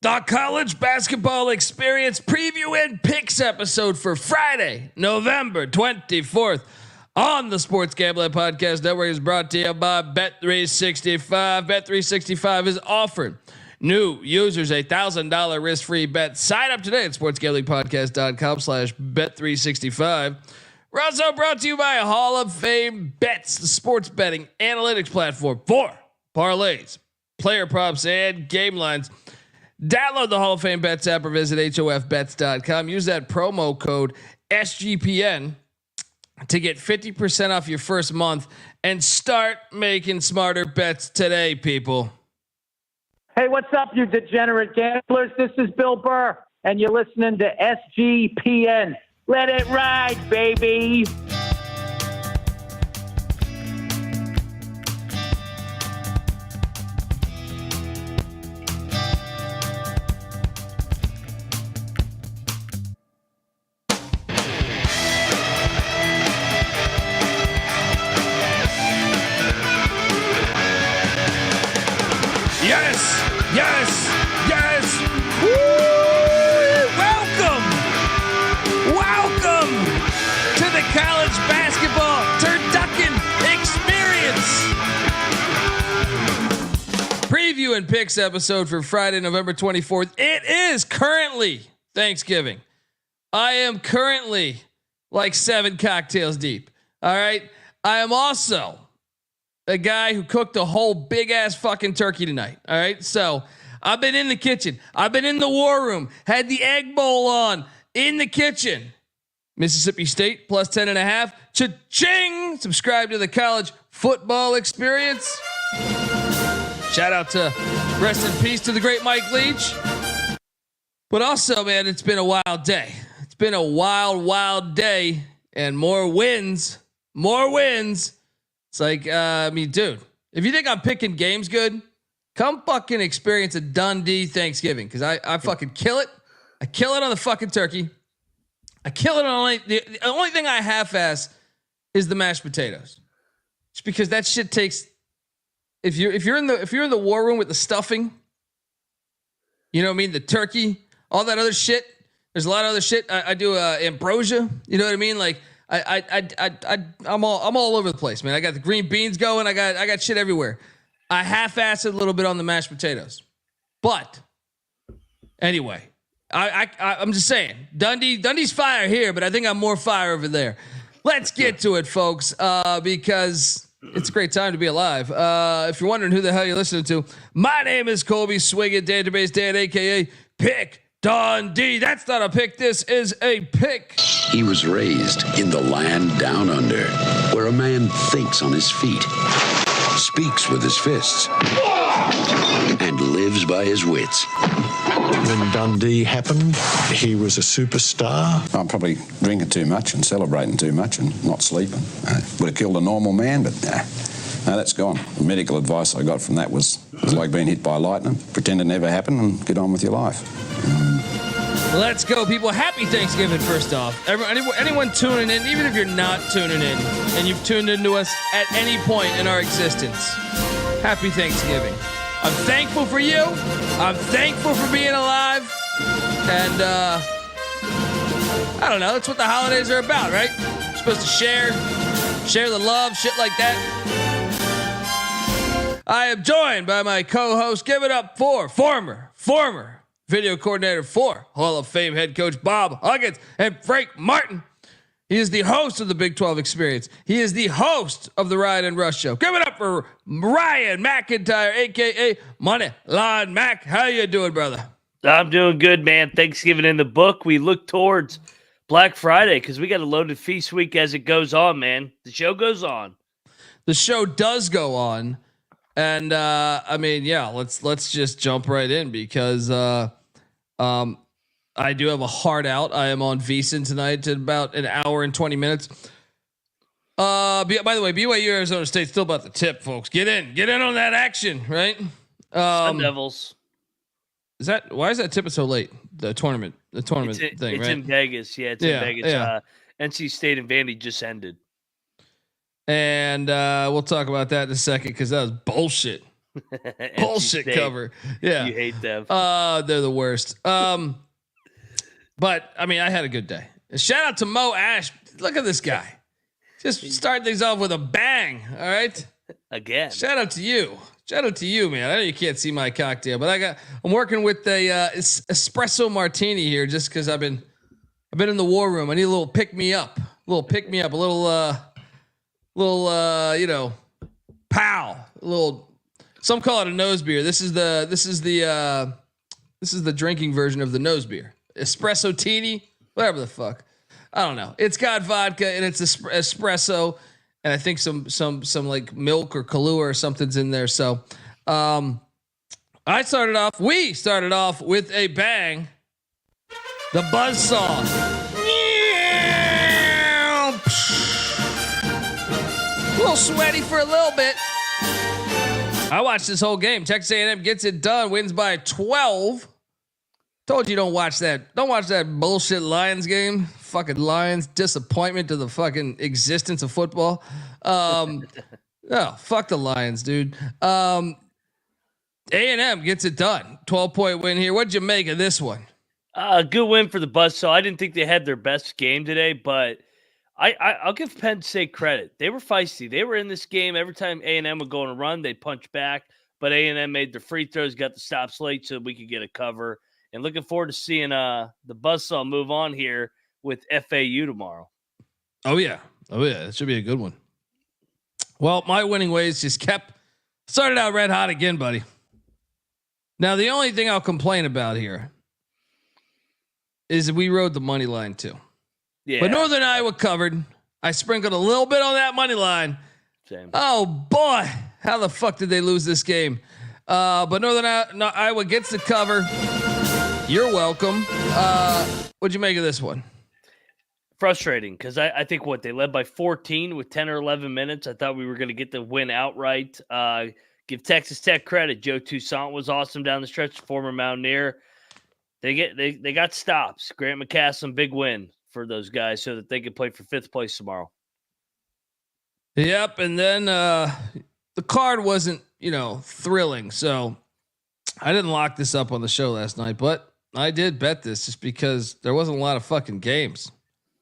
The college basketball experience preview and picks episode for Friday, November 24th on the Sports Gambling Podcast Network is brought to you by Bet365. Bet365 is offering new users $1,000 risk-free bet. Sign up today at sportsgamblingpodcast.com/bet365. We're also brought to you by Hall of Fame Bets, the sports betting analytics platform for parlays, player props, and game lines. Download the Hall of Fame Bets app or visit hofbets.com. Use that promo code SGPN to get 50% off your first month and start making smarter bets today, people. Hey, what's up, you degenerate gamblers? This is Bill Burr, and you're listening to SGPN. Let it ride, baby. Yes. Woo! Welcome to the college basketball turducken experience. Preview and picks episode for Friday, November 24th. It is currently Thanksgiving. I am currently like 7 cocktails deep. All right. I am also a guy who cooked a whole big ass fucking turkey tonight. All right. So I've been in the kitchen. I've been in the war room, had the egg bowl on in the kitchen. Mississippi State plus 10.5. Cha-ching. Subscribe to the college football experience. Shout out to rest in peace to the great Mike Leach. But also, man, it's been a wild day. It's been a wild day and more wins. It's like, dude, if you think I'm picking games good, come fucking experience a Dundee Thanksgiving. Cause I fucking kill it. I kill it on the fucking turkey. I kill it on the only thing I half-ass is the mashed potatoes. Just because that shit takes, if you're in the war room with the stuffing, you know what I mean? The turkey, all that other shit. There's a lot of other shit. I do ambrosia. You know what I mean? Like I'm all over the place, man. I got the green beans going. I got shit everywhere. I half-assed a little bit on the mashed potatoes, but anyway, I'm just saying Dundee's fire here, but I think I'm more fire over there. Let's get to it, folks, because it's a great time to be alive. If you're wondering who the hell you're listening to, my name is Colby Swig Database Dan, aka Pick Dundee. That's not a pick. This is a pick. He was raised in the land down under, where a man thinks on his feet, speaks with his fists, and lives by his wits. When Dundee happened, he was a superstar. I'm probably drinking too much and celebrating too much and not sleeping. Would have killed a normal man, but no, that's gone. The medical advice I got from that was like being hit by lightning. Pretend it never happened and get on with your life. Let's go, people. Happy Thanksgiving, first off. Anyone tuning in, even if you're not tuning in and you've tuned into us at any point in our existence, happy Thanksgiving. I'm thankful for you. I'm thankful for being alive. And I don't know. That's what the holidays are about, right? You're supposed to share the love, shit like that. I am joined by my co-host. Give it up for former video coordinator for Hall of Fame head coach Bob Huggins and Frank Martin. He is the host of the Big 12 Experience. He is the host of the Ryan and Rush Show. Give it up for Ryan McIntyre, a.k.a. Moneyline Mac. How you doing, brother? I'm doing good, man. Thanksgiving in the book. We look towards Black Friday because we got a loaded feast week as it goes on, man. The show goes on. The show does go on. And, let's just jump right in because I do have a hard out. I am on VSiN tonight at about an hour and 20 minutes. By the way, BYU Arizona State still about the tip, folks. Get in on that action, right? Sun Devils. Why is that tip so late? The tournament thing, it's right? It's in Vegas. Yeah, it's in Vegas. Yeah. NC State and Vandy just ended. And we'll talk about that in a second because that was bullshit. Bullshit cover. Yeah. You hate them. They're the worst. But I mean, I had a good day. Shout out to Mo Ash. Look at this guy. Just start things off with a bang. All right. Again. Shout out to you. Shout out to you, man. I know you can't see my cocktail, but I'm working with a espresso martini here just because I've been in the war room. I need a little pick me up. A little, pow. A little. Some call it a nose beer. This is the drinking version of the nose beer. Espresso teeny, whatever the fuck. I don't know. It's got vodka and it's espresso, and I think some like milk or Kahlua or something's in there. So, we started off with a bang. The buzzsaw. A little sweaty for a little bit. I watched this whole game. Texas A&M gets it done, wins by 12. Told you don't watch that. Don't watch that bullshit Lions game. Fucking Lions. Disappointment to the fucking existence of football. Oh, fuck the Lions, dude. A&M gets it done. 12-point win here. What'd you make of this one? Good win for the Buzzsaw. I didn't think they had their best game today, but I'll give Penn State credit. They were feisty. They were in this game. Every time A&M would go on a run, they'd punch back. But A&M made their free throws, got the stops late so we could get a cover. And looking forward to seeing the Buzzsaw move on here with FAU tomorrow. Oh, yeah. That should be a good one. Well, my winning ways just started out red hot again, buddy. Now, the only thing I'll complain about here is we rode the money line too. Yeah. But Northern Iowa covered. I sprinkled a little bit on that money line. Same. Oh, boy. How the fuck did they lose this game? But Northern Iowa gets the cover. You're welcome. What'd you make of this one? Frustrating because I think they led by 14 with 10 or 11 minutes. I thought we were going to get the win outright. Give Texas Tech credit. Joe Toussaint was awesome down the stretch, former Mountaineer. They got stops. Grant McCaslam, big win for those guys so that they could play for 5th place tomorrow. Yep, and then the card wasn't, thrilling. So I didn't lock this up on the show last night, but I did bet this just because there wasn't a lot of fucking games.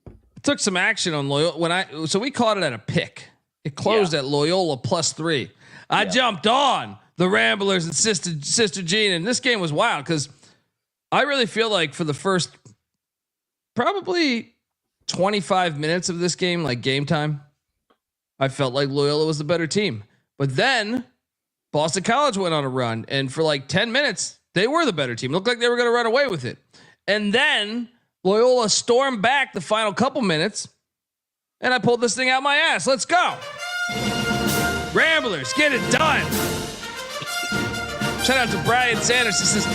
I took some action on Loyola so we caught it at a pick. It closed at Loyola +3. I jumped on the Ramblers and Sister Jean, and this game was wild because I really feel like for the first probably 25 minutes of this game, like game time, I felt like Loyola was the better team. But then Boston College went on a run, and for like 10 minutes, they were the better team. It looked like they were going to run away with it. And then Loyola stormed back the final couple minutes, and I pulled this thing out my ass. Let's go. Ramblers, get it done. Shout out to Bryant Sanders. He says,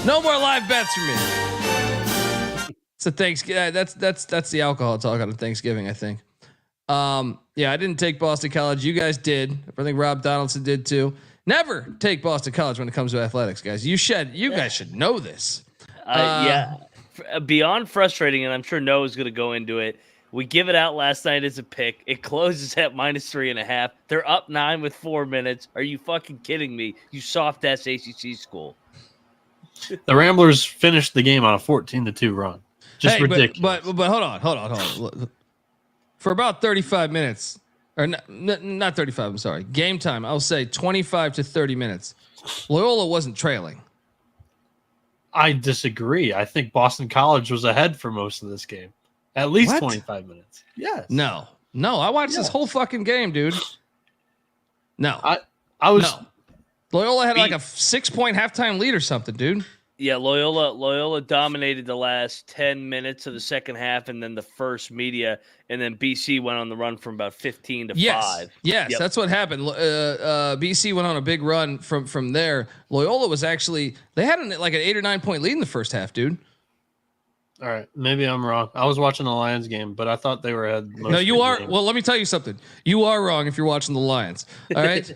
no more live bets for me. So Thanksgiving. That's the alcohol talk on Thanksgiving, I think. I didn't take Boston College. You guys did. I think Rob Donaldson did too. Never take Boston College when it comes to athletics, guys. You guys should know this. Beyond frustrating, and I'm sure Noah's going to go into it. We give it out last night as a pick. It closes at -3.5. They're up 9 with 4 minutes. Are you fucking kidding me? You soft ass ACC school. The Ramblers finished the game on a 14-2 run. Just ridiculous. But hold on. For about 35 minutes, or not 35. I'm sorry. Game time. I'll say 25 to 30 minutes. Loyola wasn't trailing. I disagree. I think Boston College was ahead for most of this game. At least 25 minutes. Yes. No. I watched this whole fucking game, dude. No. I was. No. Loyola had like a 6-point halftime lead or something, dude. Yeah, Loyola dominated the last 10 minutes of the second half, and then the first media, and then BC went on the run from about 15 to 5. Yes, that's what happened. BC went on a big run from there. Loyola was actually they had an 8 or 9 point lead in the first half, dude. All right, maybe I'm wrong. I was watching the Lions game, but I thought they were ahead. No, you are. Well, let me tell you something. You are wrong if you're watching the Lions. All right.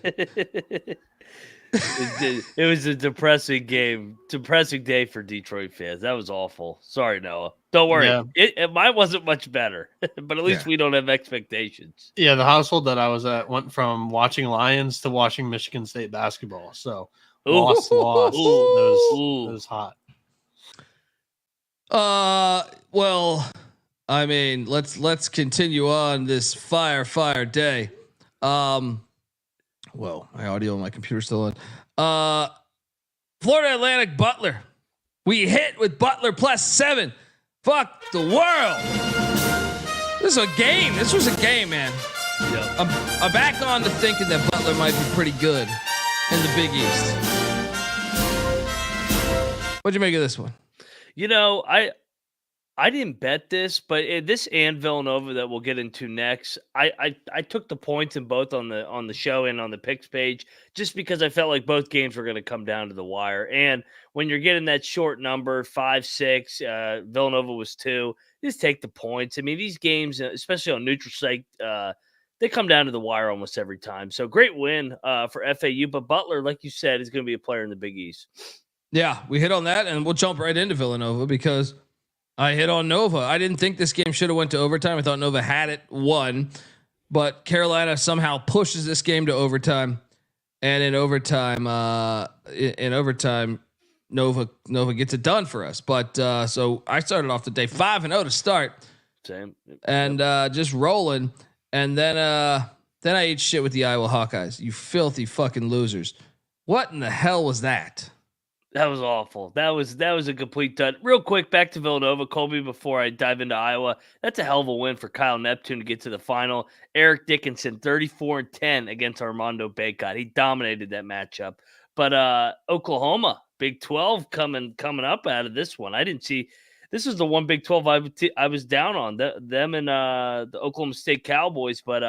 It was a depressing game, depressing day for Detroit fans. That was awful. Sorry, Noah, Don't worry. Yeah. Mine wasn't much better, but at least we don't have expectations. Yeah, the household that I was at went from watching Lions to watching Michigan State basketball. So lost. It was hot. Well, I mean, let's continue on this fire day. Well, my audio on my computer's still on. Florida Atlantic Butler. We hit with Butler +7. Fuck the world. This is a game. This was a game, man. Yeah. I'm back on to thinking that Butler might be pretty good in the Big East. What'd you make of this one? You know, I didn't bet this, but this and Villanova that we'll get into next, I took the points in both on the show and on the picks page just because I felt like both games were going to come down to the wire. And when you're getting that short number, 5-6, Villanova was 2, just take the points. I mean, these games, especially on neutral site, they come down to the wire almost every time. So great win for FAU, but Butler, like you said, is going to be a player in the Big East. Yeah, we hit on that, and we'll jump right into Villanova because I hit on Nova. I didn't think this game should have went to overtime. I thought Nova had it won, but Carolina somehow pushes this game to overtime, and in overtime, Nova gets it done for us. But so I started off the day 5-0 to start, same, and just rolling, and then I ate shit with the Iowa Hawkeyes. You filthy fucking losers! What in the hell was that? That was awful. That was a complete dud. Real quick, back to Villanova, Colby, before I dive into Iowa. That's a hell of a win for Kyle Neptune to get to the final. Eric Dickinson, 34-10 against Armando Bacot. He dominated that matchup. But Oklahoma, Big 12 coming up out of this one. I didn't see – this was the one Big 12 I was down on, them and the Oklahoma State Cowboys. But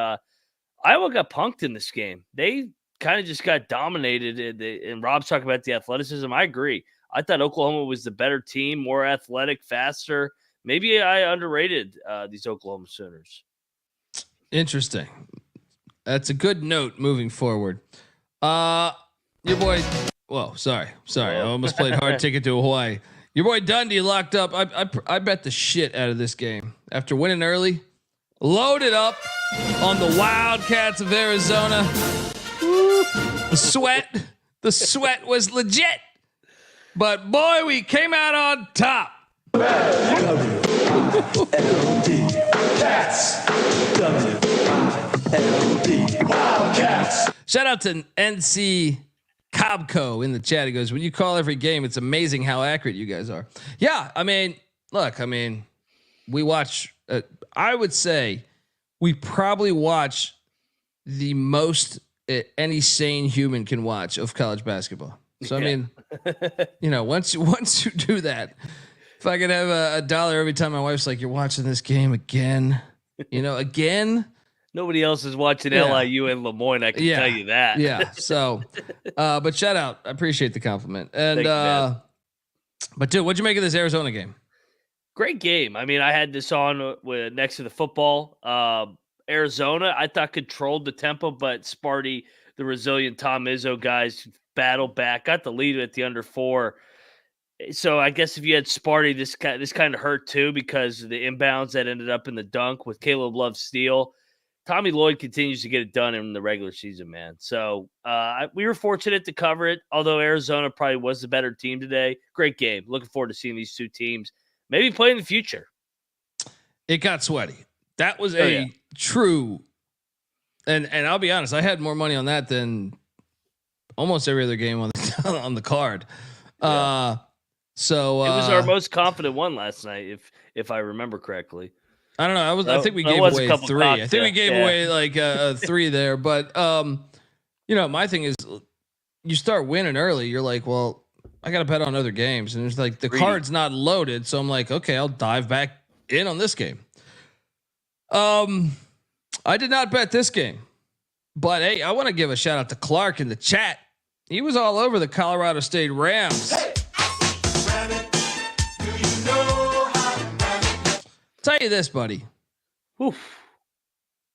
Iowa got punked in this game. They – kind of just got dominated, and Rob's talking about the athleticism. I agree. I thought Oklahoma was the better team, more athletic, faster. Maybe I underrated these Oklahoma Sooners. Interesting. That's a good note moving forward. Your boy. Whoa, sorry. I almost played hard ticket to Hawaii. Your boy Dundee locked up. I bet the shit out of this game after winning early. Loaded up on the Wildcats of Arizona. The sweat was legit, but boy, we came out on top. Shout out to NC Cobco in the chat. He goes, when you call every game, it's amazing how accurate you guys are. Yeah, I mean, look, we watch. I would say we probably watch the most any sane human can watch of college basketball. So, yeah. I mean, once you do that, if I could have a dollar every time my wife's like, you're watching this game again, again, nobody else is watching LIU and Lemoyne. I can tell you that. Yeah. So, but shout out. I appreciate the compliment. And, but dude, what'd you make of this Arizona game? Great game. I mean, I had this on next to the football. Arizona, I thought controlled the tempo, but Sparty, the resilient Tom Izzo guys, battled back, got the lead at the under 4. So I guess if you had Sparty, this kind of hurt too because of the inbounds that ended up in the dunk with Caleb Love's steal. Tommy Lloyd continues to get it done in the regular season, man. So we were fortunate to cover it, although Arizona probably was the better team today. Great game. Looking forward to seeing these two teams maybe play in the future. It got sweaty. That was true. And I'll be honest, I had more money on that than almost every other game on the card. Yeah. So it was our most confident one last night, if I remember correctly. I don't know. I think we gave away 3. I think we gave away like a 3 there. But my thing is, you start winning early. You're like, well, I got to bet on other games, and it's like the card's not loaded. So I'm like, okay, I'll dive back in on this game. I did not bet this game, but hey, I want to give a shout out to Clark in the chat. He was all over the Colorado State Rams. Hey, tell you this, buddy. Oof.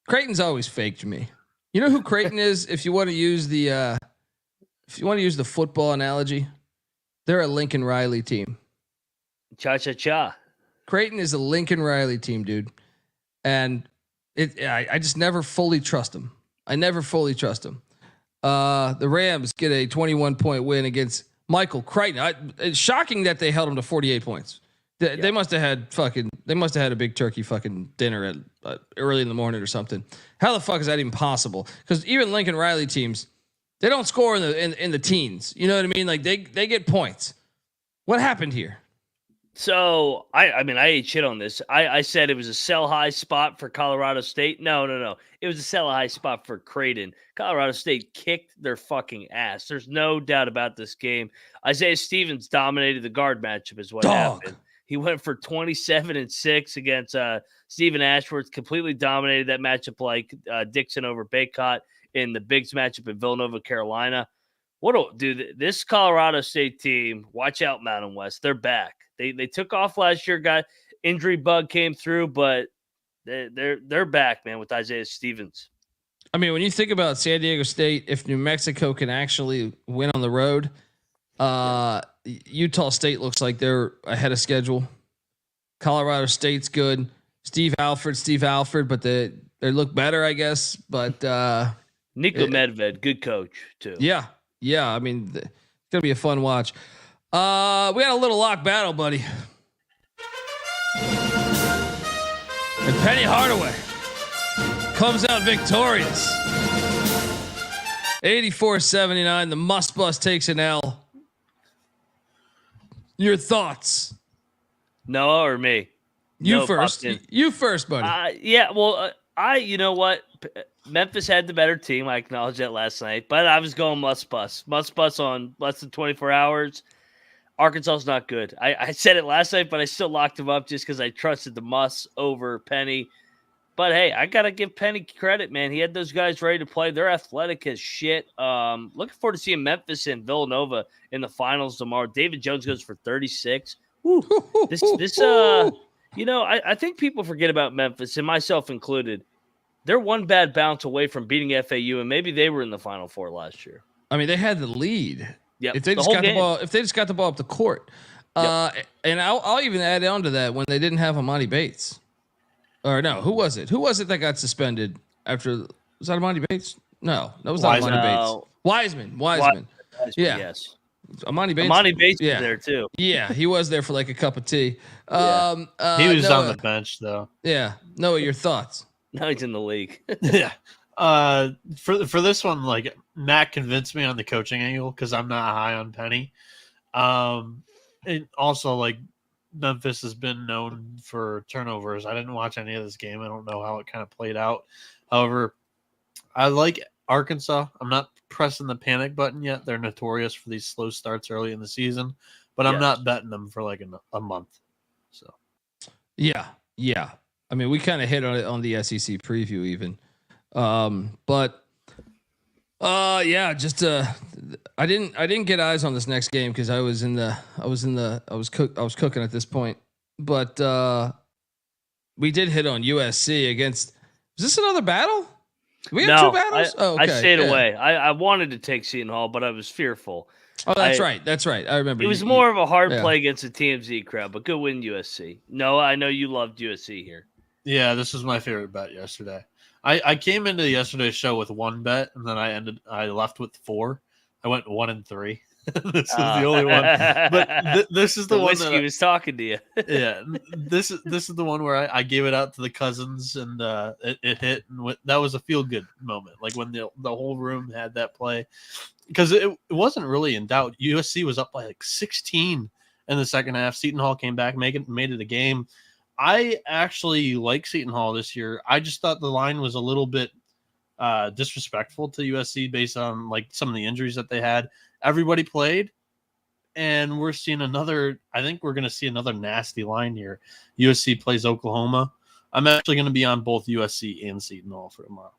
Creighton's always faked me. You know who Creighton is? If you want to use the football analogy, they're a Lincoln Riley team. Cha-cha-cha. Creighton is a Lincoln Riley team, dude, and I just never fully trust them. I never fully trust them. The Rams get a 21-point win against Michael Creighton. It's shocking that they held them to 48 points. They must have had a big turkey fucking dinner at early in the morning or something. How the fuck is that even possible? Because even Lincoln Riley teams, they don't score in the teens. You know what I mean? Like they get points. What happened here? So I mean I ate shit on this. I said it was a sell high spot for Colorado State. No. It was a sell high spot for Creighton. Colorado State kicked their fucking ass. There's no doubt about this game. Isaiah Stevens dominated the guard matchup is what happened. He went for 27-6 against Stephen Ashworth, completely dominated that matchup like Dixon over Baycott in the Bigs matchup in Villanova, Carolina. This Colorado State team, watch out Mountain West. They're back. They took off last year, injury bug came through, but they're back, man, with Isaiah Stevens. I mean, when you think about San Diego State, if New Mexico can actually win on the road, Utah State looks like they're ahead of schedule. Colorado State's good. Steve Alford, but they look better, I guess. But Nico Medved, good coach too. Yeah. I mean, it's gonna be a fun watch. We had a little lock battle, buddy. And Penny Hardaway comes out victorious. 84-79. The Must Bus takes an L. Your thoughts? Noah or me? You first. You first, buddy. Yeah. Well, you know what? Memphis had the better team. I acknowledged that last night, but I was going Must Bus on less than 24 hours. Arkansas is not good. I said it last night, but I still locked him up just because I trusted the Muss over Penny. But hey, I gotta give Penny credit, man. He had those guys ready to play. They're athletic as shit. Looking forward to seeing Memphis and Villanova in the finals tomorrow. David Jones goes for 36. Woo. I think people forget about Memphis, and myself included. They're one bad bounce away from beating FAU, and maybe they were in the Final Four last year. I mean, they had the lead. Yeah, if they just got the ball up the court, and I'll even add on to that when they didn't have Amani Bates. Or no, who was it? Who was it that got suspended after? Was that Amani Bates? No, that was not Amani Bates. Wiseman. Yeah. Yes. Amani Bates was there too. Yeah, he was there for like a cup of tea. He was on the bench though. Yeah. Noah, your thoughts? Now he's in the league. Yeah. For this one, like Matt convinced me on the coaching angle because I'm not high on Penny. And also like Memphis has been known for turnovers. I didn't watch any of this game. I don't know how it kind of played out. However, I like Arkansas. I'm not pressing the panic button yet. They're notorious for these slow starts early in the season, but I'm not betting them for like a month. So, yeah. I mean, we kind of hit on it on the SEC preview even. I didn't get eyes on this next game because I was cooking at this point, but we did hit on USC against. Is this another battle? Did we have two battles? I stayed away. I wanted to take Seton Hall, but I was fearful. Oh, that's right. I remember. It was more of a hard play against the TMZ crowd, but good win USC. Noah, I know you loved USC here. Yeah, this was my favorite bet yesterday. I came into yesterday's show with one bet, and then I left with 4. I went 1-3. This is the only one, but this is the one that he was talking to you. Yeah, this is the one where I gave it out to the cousins, and it hit, and that was a feel good moment, like when the whole room had that play, because it wasn't really in doubt. USC was up by like 16 in the second half. Seton Hall came back, made it a game. I actually like Seton Hall this year. I just thought the line was a little bit disrespectful to USC based on like some of the injuries that they had. Everybody played, and we're seeing I think we're going to see another nasty line here. USC plays Oklahoma. I'm actually going to be on both USC and Seton Hall for tomorrow.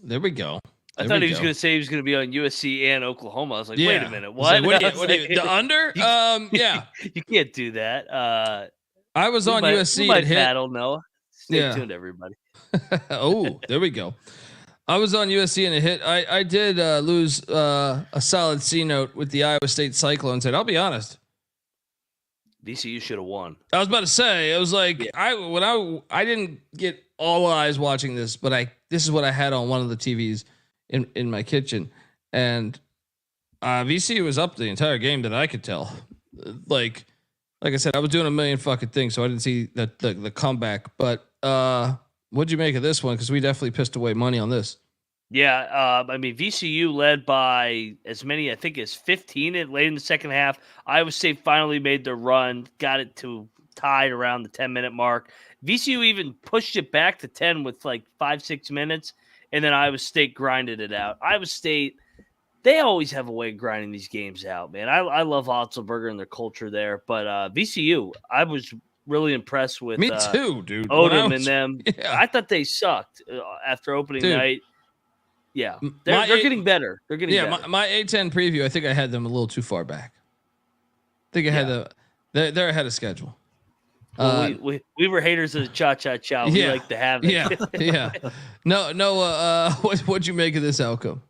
There we go. I thought he was going to say he was going to be on USC and Oklahoma. I was like, wait a minute. What? The under? Yeah. You can't do that. I was on USC and hit. Battle, Noah. Stay tuned, everybody. Oh, there we go. I was on USC and a hit. I did lose a solid C note with the Iowa State Cyclones, and I'll be honest. VCU should have won. I was about to say, I was like, I didn't get all eyes watching this, but this is what I had on one of the TVs in my kitchen, and VCU was up the entire game that I could tell. Like I said, I was doing a million fucking things, so I didn't see the comeback. But what'd you make of this one? Because we definitely pissed away money on this. Yeah, I mean, VCU led by as many, I think, as 15 late in the second half. Iowa State finally made their run, got it to tied around the 10-minute mark. VCU even pushed it back to 10 with like 5-6 minutes, and then Iowa State grinded it out. Iowa State, they always have a way of grinding these games out, man. I love Otzelberger and their culture there, but VCU, I was really impressed with. Me too, dude. Odom and them. Yeah. I thought they sucked after opening night. Yeah, they're getting better. They're getting better. My A10 preview, I think I had them a little too far back. I think I had they're ahead of schedule. Well, we were haters of the cha-cha-cha. We like to have it. Yeah. No. What'd you make of this outcome?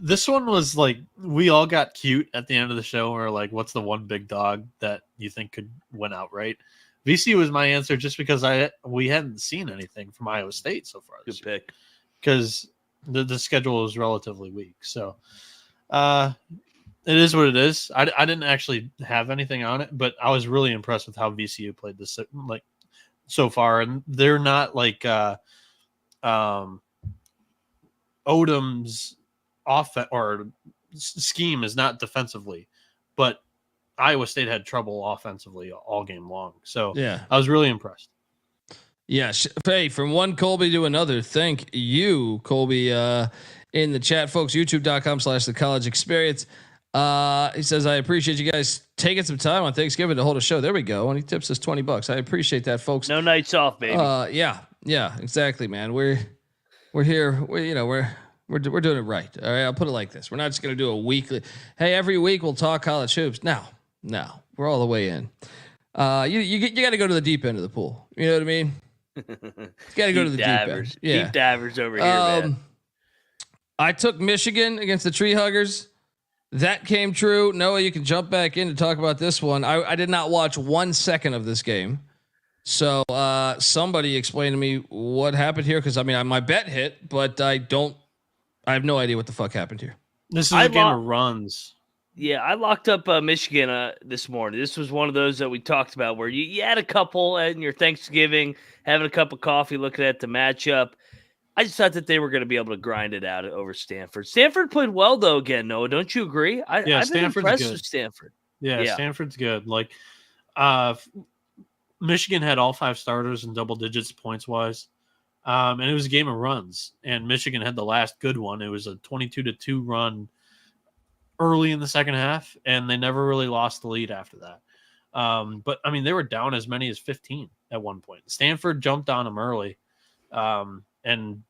This one was like, we all got cute at the end of the show. We're like, what's the one big dog that you think could win outright? VCU was my answer just because we hadn't seen anything from Iowa State so far. Good pick. Because the schedule is relatively weak. So it is what it is. I didn't actually have anything on it, but I was really impressed with how VCU played this like so far. And they're not like Odom's offense or scheme is not defensively, but Iowa State had trouble offensively all game long. So I was really impressed. Yeah. Hey, from one Colby to another. Thank you, Colby, in the chat, folks. YouTube.com/the college experience. He says, I appreciate you guys taking some time on Thanksgiving to hold a show. There we go. And he tips us $20. I appreciate that, folks. No nights off, baby. Yeah, exactly, man. We're here. We're doing it right. All right. I'll put it like this. We're not just going to do a weekly. Hey, every week we'll talk college hoops. No, we're all the way in. You got to go to the deep end of the pool. You know what I mean? You got to go to the deep end. Yeah. Deep divers over here, man. I took Michigan against the Tree Huggers. That came true. Noah, you can jump back in to talk about this one. I did not watch 1 second of this game. So somebody explain to me what happened here. Cause I mean, my bet hit, but I have no idea what the fuck happened here. This is a game of runs. Yeah. I locked up Michigan this morning. This was one of those that we talked about where you had a couple at your Thanksgiving, having a cup of coffee, looking at the matchup. I just thought that they were going to be able to grind it out over Stanford. Stanford played well though. Again, Noah, don't you agree? I've been impressed with Stanford. Yeah, Stanford's good. Like, Michigan had all 5 starters in double digits points wise. And it was a game of runs, and Michigan had the last good one. It was a 22-2 run early in the second half, and they never really lost the lead after that. But I mean, they were down as many as 15 at one point. Stanford jumped on them early. And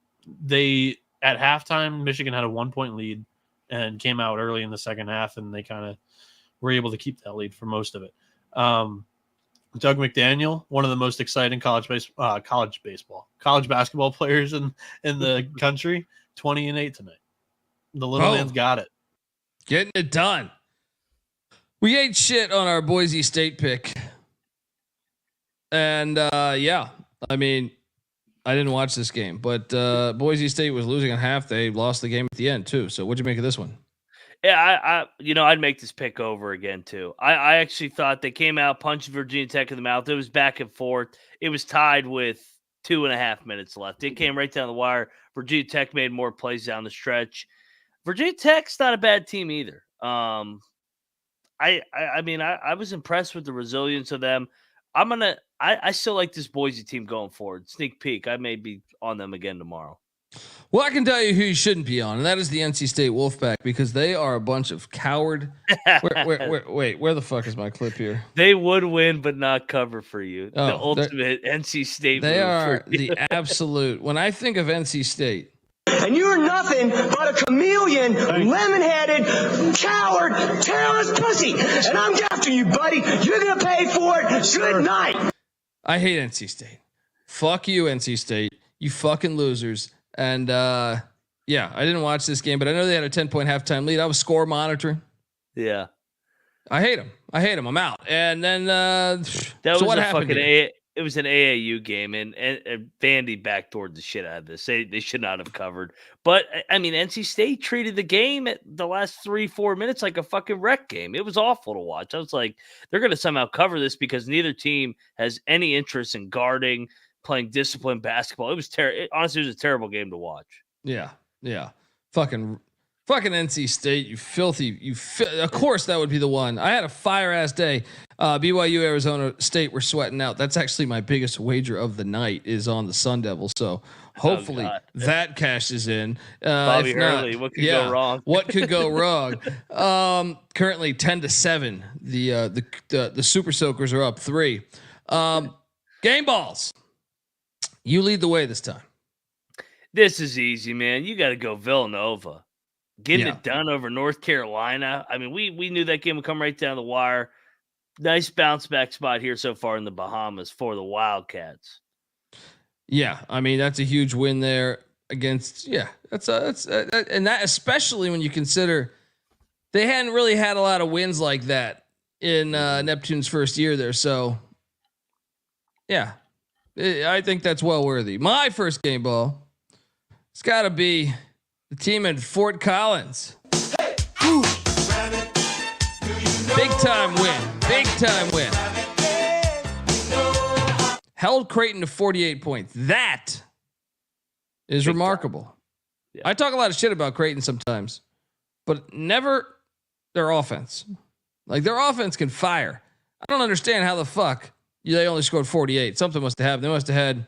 they, at halftime, Michigan had a 1-point lead and came out early in the second half, and they kind of were able to keep that lead for most of it. Doug McDaniel, one of the most exciting college basketball players in the country, 20-8 tonight. The little man's got it. Getting it done. We ate shit on our Boise State pick. And I mean, I didn't watch this game, but Boise State was losing at half. They lost the game at the end too. So what'd you make of this one? Yeah, I'd make this pick over again too. I actually thought they came out, punched Virginia Tech in the mouth. It was back and forth. It was tied with 2.5 minutes left. It came right down the wire. Virginia Tech made more plays down the stretch. Virginia Tech's not a bad team either. I mean, I was impressed with the resilience of them. I still like this Boise team going forward. Sneak peek. I may be on them again tomorrow. Well, I can tell you who you shouldn't be on, and that is the NC State Wolfpack, because they are a bunch of coward. Wait, where the fuck is my clip here? They would win, but not cover for you. The ultimate NC State. They are the absolute. When I think of NC State, and you're nothing but a chameleon, lemon-headed, coward, terrorist pussy, and I'm after you, buddy. You're gonna pay for it. Good night. I hate NC State. Fuck you, NC State. You fucking losers. And I didn't watch this game, but I know they had a 10-point halftime lead. I was score monitoring. Yeah. I hate him. I'm out. And then that so was what a happened fucking here? It was an AAU game, and Vandy backdoored the shit out of this. They should not have covered. But I mean, NC State treated the game at the last 3-4 minutes like a fucking wreck game. It was awful to watch. I was like, they're going to somehow cover this because neither team has any interest in guarding, playing disciplined basketball. It was terrible. Honestly, it was a terrible game to watch. Yeah. Fucking NC State, you filthy. Of course, that would be the one. I had a fire ass day. BYU, Arizona State were sweating out. That's actually my biggest wager of the night is on the Sun Devils. So hopefully that cashes in. Bobby Hurley, what could go wrong? What could go wrong? Currently 10-7. The Super Soakers are up 3. Game balls. You lead the way this time. This is easy, man. You got to go Villanova. Getting it done over North Carolina. I mean, we knew that game would come right down the wire. Nice bounce back spot here so far in the Bahamas for the Wildcats. Yeah, I mean that's a huge win there against. Yeah, that's and that especially when you consider they hadn't really had a lot of wins like that in Neptune's first year there. So yeah, I think that's well worthy. My first game ball, it's got to be the team in Fort Collins. Big time win. Held Creighton to 48 points. That is remarkable. Yeah. I talk a lot of shit about Creighton sometimes, but never their offense. Like their offense can fire. I don't understand how the fuck they only scored 48. Something must have happened. They must have had.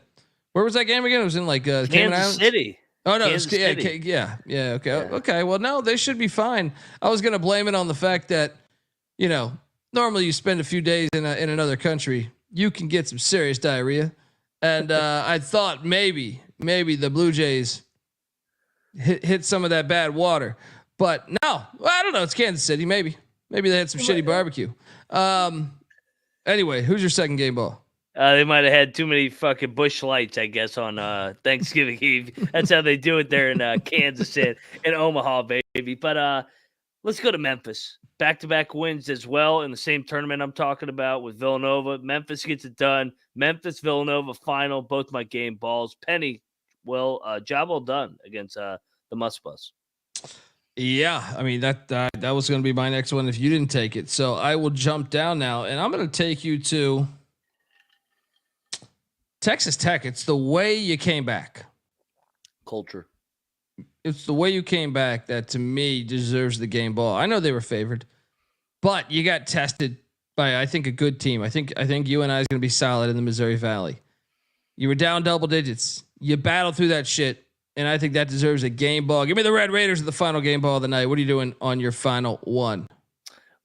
Where was that game again? It was in like Kansas City. Oh no, yeah. Okay. Well, no, they should be fine. I was gonna blame it on the fact that, normally you spend a few days in another country, you can get some serious diarrhea, and I thought maybe the Blue Jays hit some of that bad water, but no, I don't know. It's Kansas City. Maybe they had some shitty barbecue. Anyway, who's your second game ball? They might have had too many fucking Busch Lights, I guess, on Thanksgiving Eve. That's how they do it there in Kansas and Omaha, baby. But let's go to Memphis. Back-to-back wins as well in the same tournament I'm talking about with Villanova. Memphis gets it done. Memphis-Villanova final, both my game balls. Penny, job well done against the Muss Bus. Yeah, I mean, that was going to be my next one if you didn't take it. So I will jump down now, and I'm going to take you to Texas Tech. It's the way you came back. Culture. It's the way you came back that to me deserves the game ball. I know they were favored, but you got tested by, I think, a good team. I think UNI is going to be solid in the Missouri Valley. You were down double digits. You battled through that shit, and I think that deserves a game ball. Give me the Red Raiders at the final game ball of the night. What are you doing on your final one?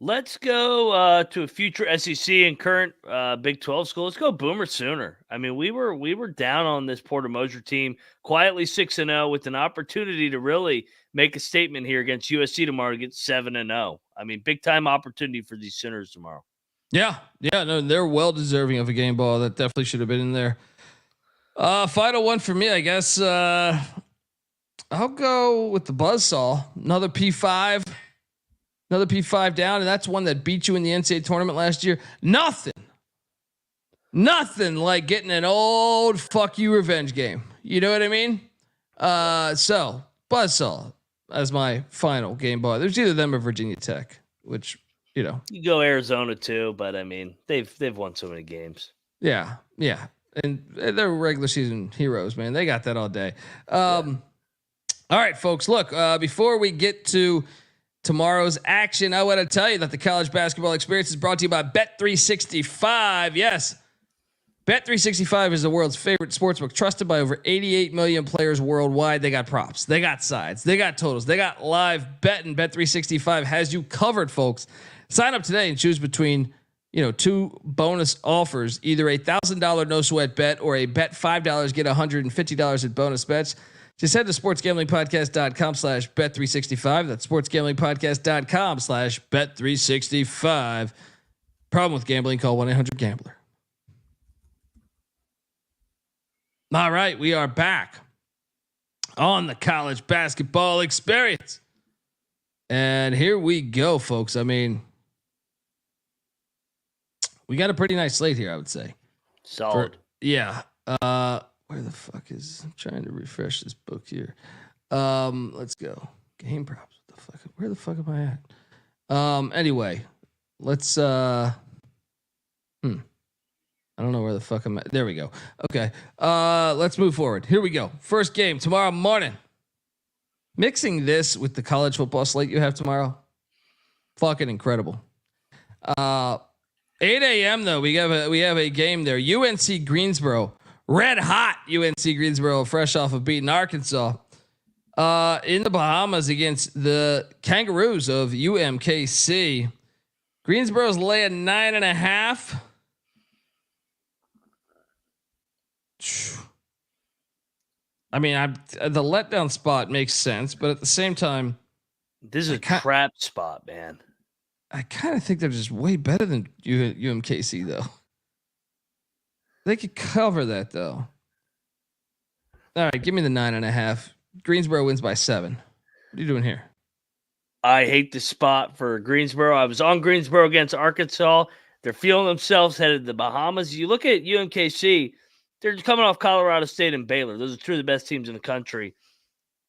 Let's go to a future SEC and current Big 12 school. Let's go Boomer Sooner. I mean, we were down on this Porter Moser team, quietly 6-0 with an opportunity to really make a statement here against USC tomorrow to get 7-0. I mean, big time opportunity for these Sooners tomorrow. Yeah, no, they're well deserving of a game ball. That definitely should have been in there. Final one for me, I guess. I'll go with the Buzzsaw. Another P5 down, and that's one that beat you in the NCAA tournament last year. Nothing like getting an old fuck you revenge game. You know what I mean? So Buzzsaw as my final game ball. There's either them or Virginia Tech, which, you go Arizona too, but I mean, they've won so many games. Yeah. And they're regular season heroes, man. They got that all day. All right, folks, look, before we get to tomorrow's action, I want to tell you that the college basketball experience is brought to you by Bet365. Yes, Bet365 is the world's favorite sportsbook, trusted by over 88 million players worldwide. They got props, they got sides, they got totals, they got live betting. Bet365 has you covered, folks. Sign up today and choose between two bonus offers, either a $1,000 no sweat bet or a bet $5 get $150 in bonus bets. Just head to sportsgamblingpodcast.com/bet365. That's sportsgamblingpodcast.com/bet365. Problem with gambling, call 1-800-GAMBLER. All right, we are back on the college basketball experience. And here we go, folks. I mean, We got a pretty nice slate here, I would say. Solid. Yeah. Where the fuck is? I'm trying to refresh this book here. Let's go. Game props. What the fuck? Where the fuck am I at? Anyway, let's. I don't know where the fuck I'm at. There we go. Okay. Let's move forward. Here we go. First game tomorrow morning. Mixing this with the college football slate you have tomorrow. Fucking incredible. 8 a.m. though, we have a game there. UNC Greensboro, red hot UNC Greensboro, fresh off of beating Arkansas in the Bahamas against the Kangaroos of UMKC. Greensboro's laying 9.5. I mean, the letdown spot makes sense, but at the same time, this is a crap spot, man. I kind of think they're just way better than UMKC, though. They could cover that, though. All right, give me the 9.5. Greensboro wins by 7. What are you doing here? I hate the spot for Greensboro. I was on Greensboro against Arkansas. They're feeling themselves headed to the Bahamas. You look at UMKC, they're coming off Colorado State and Baylor. Those are two of the best teams in the country.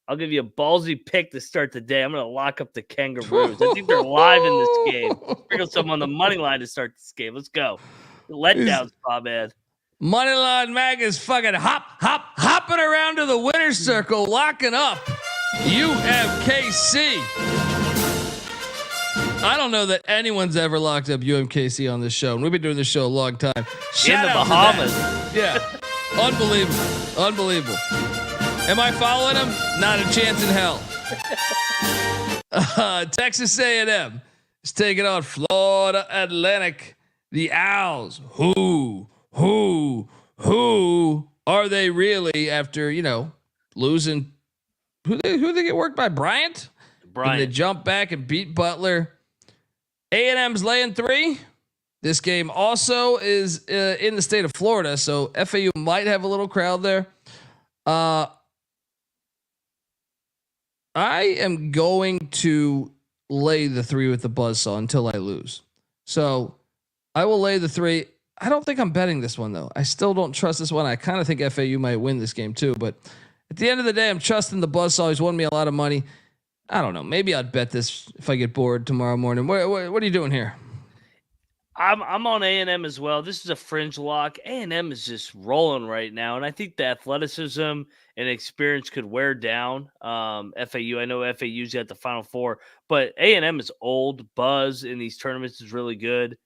I'll give you a ballsy pick to start the day. I'm going to lock up the Kangaroos. I think they're live in this game. Sprinkle some on the money line to start this game. Let's go. Letdown spot, man. Moneyline Mag is fucking hopping around to the winner's circle, locking up UMKC. I don't know that anyone's ever locked up UMKC on this show, and we've been doing this show a long time. Shout in the out Bahamas. Yeah, unbelievable. Am I following him? Not a chance in hell. Texas A&M is taking on Florida Atlantic. The Owls. Who are they really after, losing? Who they get worked by? Bryant? And they jump back and beat Butler. A&M's laying 3. This game also is in the state of Florida, so FAU might have a little crowd there. I am going to lay the 3 with the buzzsaw until I lose. So I will lay the 3. I don't think I'm betting this one, though. I still don't trust this one. I kind of think FAU might win this game, too. But at the end of the day, I'm trusting the buzzsaw. He's won me a lot of money. I don't know. Maybe I'd bet this if I get bored tomorrow morning. What are you doing here? I'm on A&M as well. This is a fringe lock. A&M is just rolling right now, and I think the athleticism and experience could wear down FAU. I know FAU's at the Final Four, but A&M is old. Buzz in these tournaments is really good.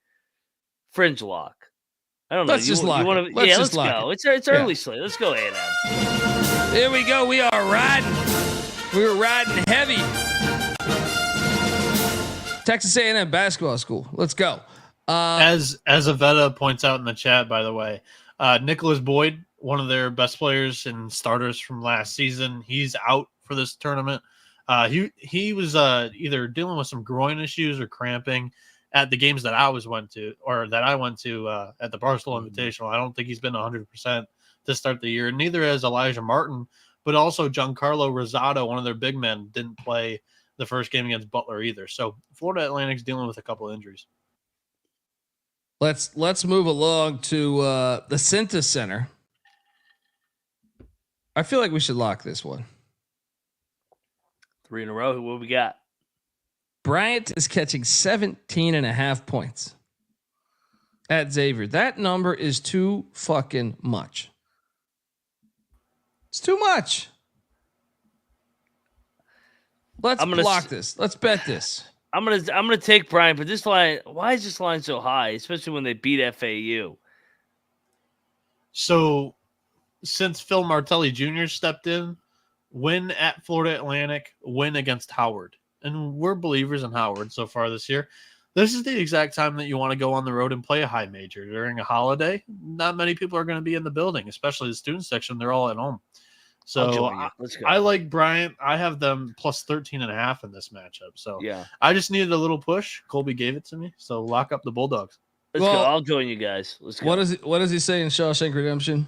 Fringe lock. I don't know. Let's just lock it. Let's go. It's early slate. Let's go A&M. Here we go. We are riding. We're riding heavy. Texas A&M basketball school. Let's go. As Avetta points out in the chat, by the way, Nicholas Boyd, one of their best players and starters from last season, he's out for this tournament. He was either dealing with some groin issues or cramping at the games that I went to at the Barstool Invitational. I don't think he's been 100% to start the year. Neither has Elijah Martin, but also Giancarlo Rosado, one of their big men, didn't play the first game against Butler either. So Florida Atlantic's dealing with a couple of injuries. Let's move along to the Cintas Center. I feel like we should lock this one. 3 in a row. What we got? Bryant is catching 17.5 points at Xavier. That number is too fucking much. It's too much. Let's block this. Let's bet this. I'm gonna take Bryant, but this line, why is this line so high, especially when they beat FAU? So since Phil Martelli Jr. stepped in, win at Florida Atlantic, win against Howard. And we're believers in Howard so far this year. This is the exact time that you want to go on the road and play a high major during a holiday. Not many people are going to be in the building, especially the student section. They're all at home. So I like Bryant. I have them plus 13.5 in this matchup. So yeah, I just needed a little push. Colby gave it to me. So lock up the Bulldogs. Let's go. I'll join you guys. Let's go. What does he say in Shawshank Redemption?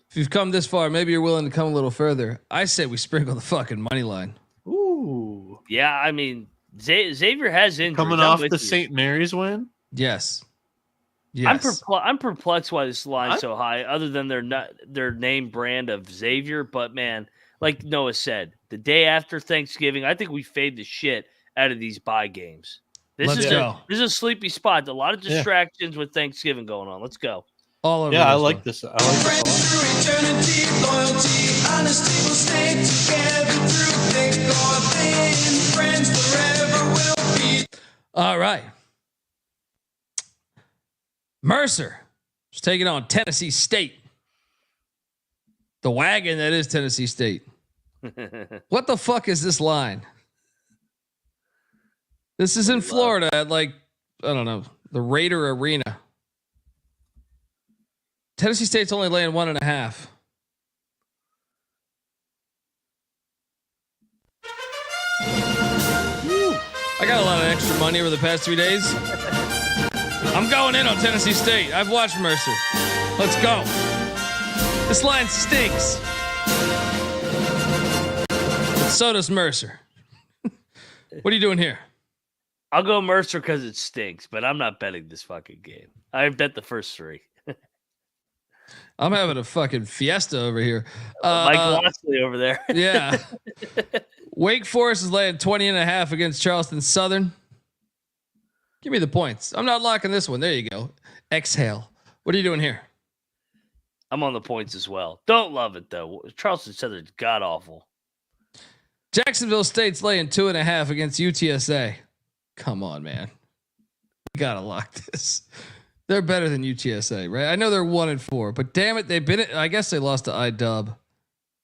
If you've come this far, maybe you're willing to come a little further. I say we sprinkle the fucking money line. Ooh. Yeah, I mean, Xavier has injuries. Coming off the St. Mary's win? Yes. Yes. I'm perplexed why this line's so high, other than their name brand of Xavier. But man, like Noah said, the day after Thanksgiving, I think we fade the shit out of these bye games. This is a sleepy spot. A lot of distractions with Thanksgiving going on. Let's go. All over. Yeah, I like this. I like this All right. Mercer is taking on Tennessee State. The wagon that is Tennessee State. What the fuck is this line? This is in Florida at I don't know, the Raider Arena. Tennessee State's only laying 1.5. I got a lot of extra money over the past 3 days. I'm going in on Tennessee State. I've watched Mercer. Let's go. This line stinks. But so does Mercer. What are you doing here? I'll go Mercer because it stinks, but I'm not betting this fucking game. I bet the first 3. I'm having a fucking fiesta over here. Mike Lossley over there. Yeah. Wake Forest is laying 20.5 against Charleston Southern. Give me the points. I'm not locking this one. There you go. Exhale. What are you doing here? I'm on the points as well. Don't love it though. Charleston Southern's god awful. Jacksonville State's laying 2.5 against UTSA. Come on, man. We gotta lock this. They're better than UTSA, right? I know they're 1-4, but damn it, I guess they lost to IDub.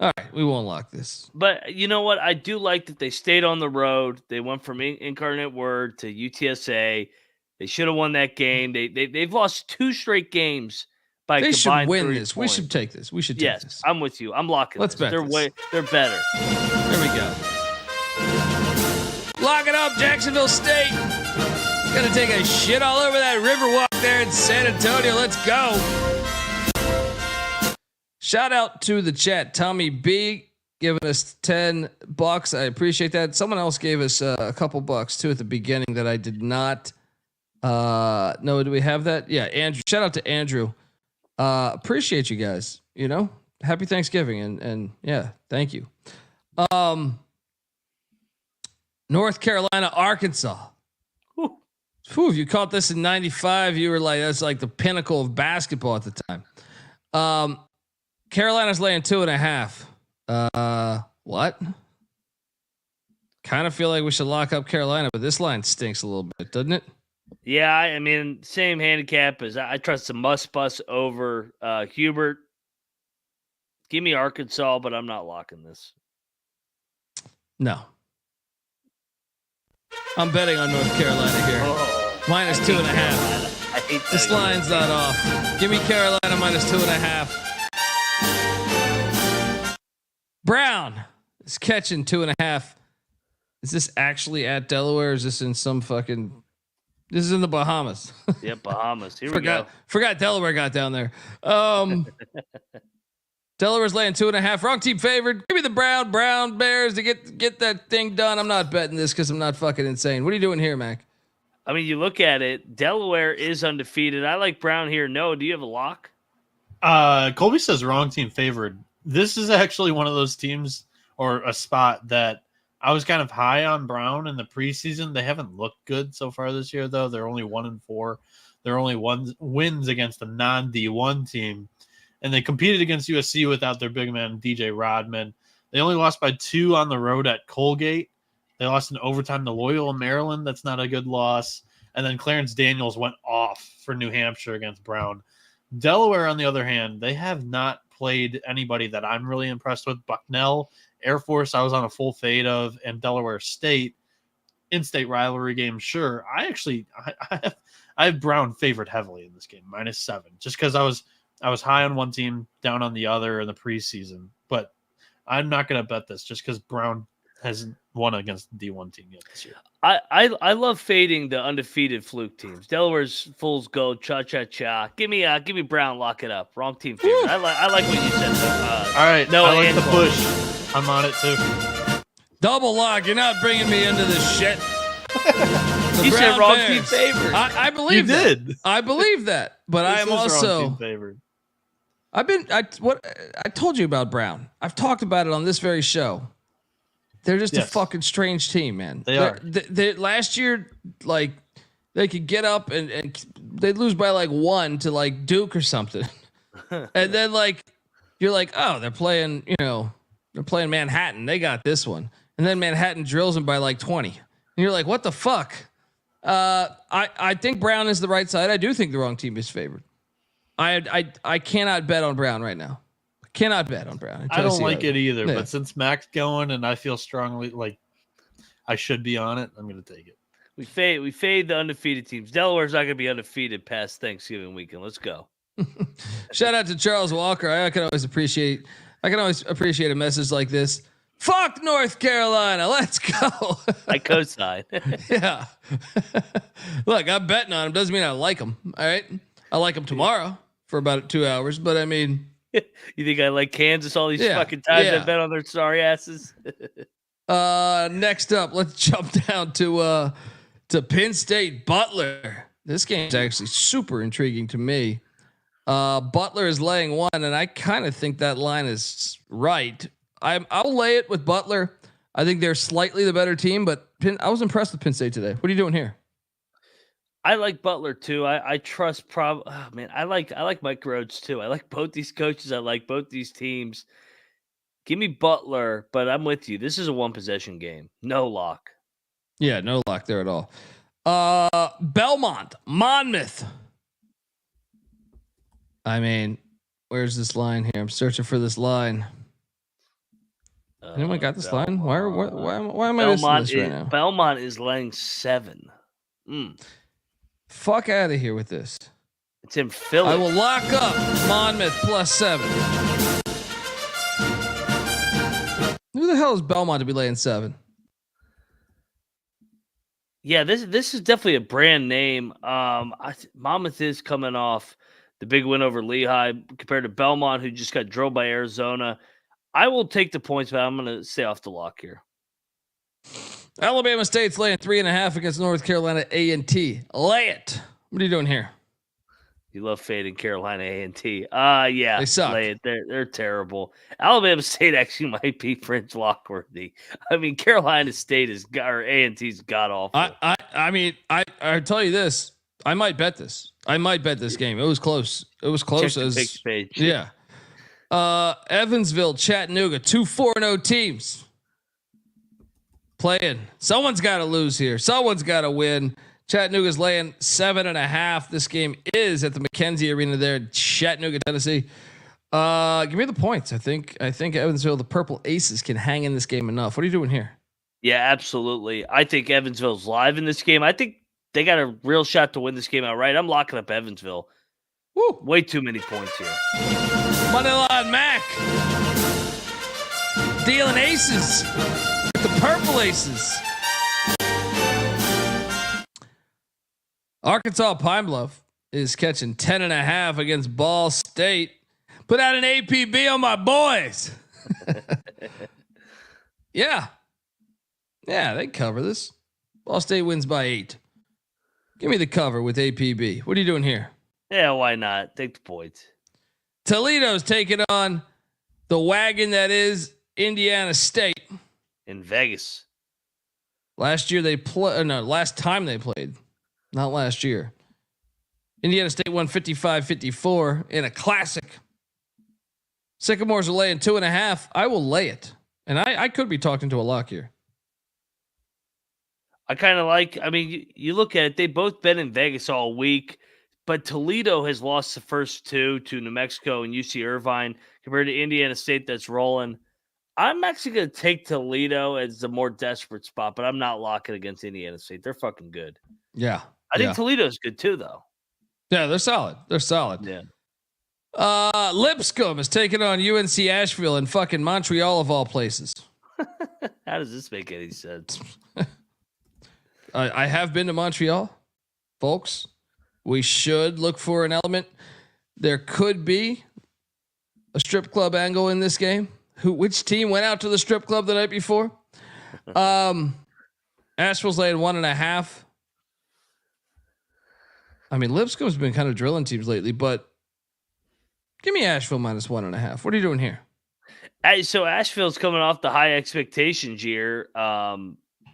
All right, we won't lock this. But you know what? I do like that they stayed on the road. They went from Incarnate Word to UTSA. They should have won that game. They've lost 2 straight games by they combined should win 3 this. points. We should take this. We should take this. I'm with you. I'm locking. Let's this. bet this. They're better. There we go. Lock it up, Jacksonville State. Gonna take a shit all over that Riverwalk there in San Antonio. Let's go. Shout out to the chat. Tommy B giving us $10. I appreciate that. Someone else gave us a couple bucks too at the beginning that I did not know. Do we have that? Yeah, Andrew. Shout out to Andrew. Appreciate you guys. You know, happy Thanksgiving and yeah, thank you. North Carolina, Arkansas. Whew, if you caught this in 95, you were like, that's like the pinnacle of basketball at the time. Carolina's laying 2.5. What? Kind of feel like we should lock up Carolina, but this line stinks a little bit, doesn't it? Yeah, I mean, same handicap as I trust the must bus over Hubert. Give me Arkansas, but I'm not locking this. No. I'm betting on North Carolina here. Minus 2.5. I hate this line's not off. Give me Carolina minus 2.5. Brown is catching 2.5. Is this actually at Delaware? Or is this in some fucking? This is in the Bahamas. Yep, Bahamas. Here we go. Forgot Delaware got down there. Delaware's laying 2.5. Wrong team favored. Give me the Brown Bears to get that thing done. I'm not betting this because I'm not fucking insane. What are you doing here, Mac? I mean, you look at it. Delaware is undefeated. I like Brown here. No, do you have a lock? Colby says wrong team favored. This is actually one of those teams or a spot that I was kind of high on Brown in the preseason. They haven't looked good so far this year, though. They're only 1-4. They're only wins against a non-D1 team. And they competed against USC without their big man, DJ Rodman. They only lost by 2 on the road at Colgate. They lost in overtime to Loyola, Maryland. That's not a good loss. And then Clarence Daniels went off for New Hampshire against Brown. Delaware, on the other hand, they have not played anybody that I'm really impressed with. Bucknell, Air Force, I was on a full fade of, and Delaware State, in-state rivalry game. Sure, I have Brown favored heavily in this game, -7, just because I was high on one team, down on the other in the preseason. But I'm not going to bet this just because Brown hasn't won against the D1 team yet this year. I love fading the undefeated fluke teams. Delaware's Fools go cha-cha-cha. Give me Brown, lock it up. Wrong team favorite. I like what you said. All right, no, I like the push. I'm on it too. Double lock. You're not bringing me into this shit. The You said Brown wrong Bears. team favored. I believe You that. did. I believe that, but I am This is wrong also. team favored. I told you about Brown. I've talked about it on this very show. They're just a fucking strange team, man. They are. They last year, like, they could get up and they'd lose by like 1 to like Duke or something. And then like, you're like, oh, they're playing Manhattan. They got this one. And then Manhattan drills them by like 20. And you're like, what the fuck? I think Brown is the right side. I do think the wrong team is favored. I cannot bet on Brown right now. I cannot bet on Brown. I don't like it either, but since Mac's going and I feel strongly like I should be on it, I'm going to take it. We fade the undefeated teams. Delaware's not going to be undefeated past Thanksgiving weekend. Let's go. Shout out to Charles Walker. I can always appreciate a message like this. Fuck North Carolina. Let's go. I co-sign. Yeah. Look, I'm betting on him. Doesn't mean I like him. All right. I like him tomorrow for about 2 hours, but I mean, you think I like Kansas all these fucking times I bet on their sorry asses? Next up, let's jump down to Penn State Butler. This game is actually super intriguing to me. Butler is laying 1, and I kind of think that line is right. I'll lay it with Butler. I think they're slightly the better team, but I was impressed with Penn State today. What are you doing here? I like Butler too. I trust I like Mike Rhodes too. I like both these coaches. I like both these teams. Give me Butler, but I'm with you. This is a 1-possession game. No lock. Yeah, no lock there at all. Belmont, Monmouth. I mean, where's this line here? I'm searching for this line. Anyone got this Belmont. line? Why am I missing this right now? Belmont is laying 7. Fuck out of here with this. It's in Philly. I will lock up Monmouth +7. Who the hell is Belmont to be laying 7? Yeah, this is definitely a brand name. Monmouth is coming off the big win over Lehigh compared to Belmont, who just got drilled by Arizona. I will take the points, but I'm going to stay off the lock here. Alabama State's laying 3.5 against North Carolina A&T. Lay it. What are you doing here? You love fading Carolina A&T. Yeah, they suck. Lay it. They're terrible. Alabama State actually might be fringe lock worthy. I mean, Carolina State or A&T's god awful. I mean, I tell you this. I might bet this. I might bet this game. It was close. It was close Check as the picks page. Yeah. Evansville, Chattanooga, 2 4-0 teams playing. Someone's got to lose here. Someone's got to win. Chattanooga's laying 7.5. This game is at the McKenzie Arena there in Chattanooga, Tennessee. Give me the points. I think Evansville, the Purple Aces, can hang in this game enough. What are you doing here? Yeah, absolutely. I think Evansville's live in this game. I think they got a real shot to win this game outright. I'm locking up Evansville. Woo. Way too many points here. Moneyline Mac. Dealing aces. With the Purple Aces. Arkansas Pine Bluff is catching 10.5 against Ball State. Put out an APB on my boys. Yeah, they cover this. Ball State wins by 8. Give me the cover with APB. What are you doing here? Yeah, why not? Take the points. Toledo's taking on the wagon that is Indiana State. In Vegas. Last time they played. Not last year. Indiana State won 55-54 in a classic. Sycamores are laying 2.5. I will lay it. And I could be talking to a lock here. I kind of you look at it, they've both been in Vegas all week, but Toledo has lost the first 2 to New Mexico and UC Irvine compared to Indiana State that's rolling. I'm actually going to take Toledo as the more desperate spot, but I'm not locking against Indiana State. They're fucking good. Yeah. I think Toledo's good too, though. Yeah, they're solid. Yeah. Lipscomb is taking on UNC Asheville in fucking Montreal of all places. How does this make any sense? I have been to Montreal, folks. We should look for an element. There could be a strip club angle in this game. Which team went out to the strip club the night before? Asheville's laying 1.5. I mean, Lipscomb's been kind of drilling teams lately, but give me Asheville -1.5. What are you doing here? So Asheville's coming off the high expectations year,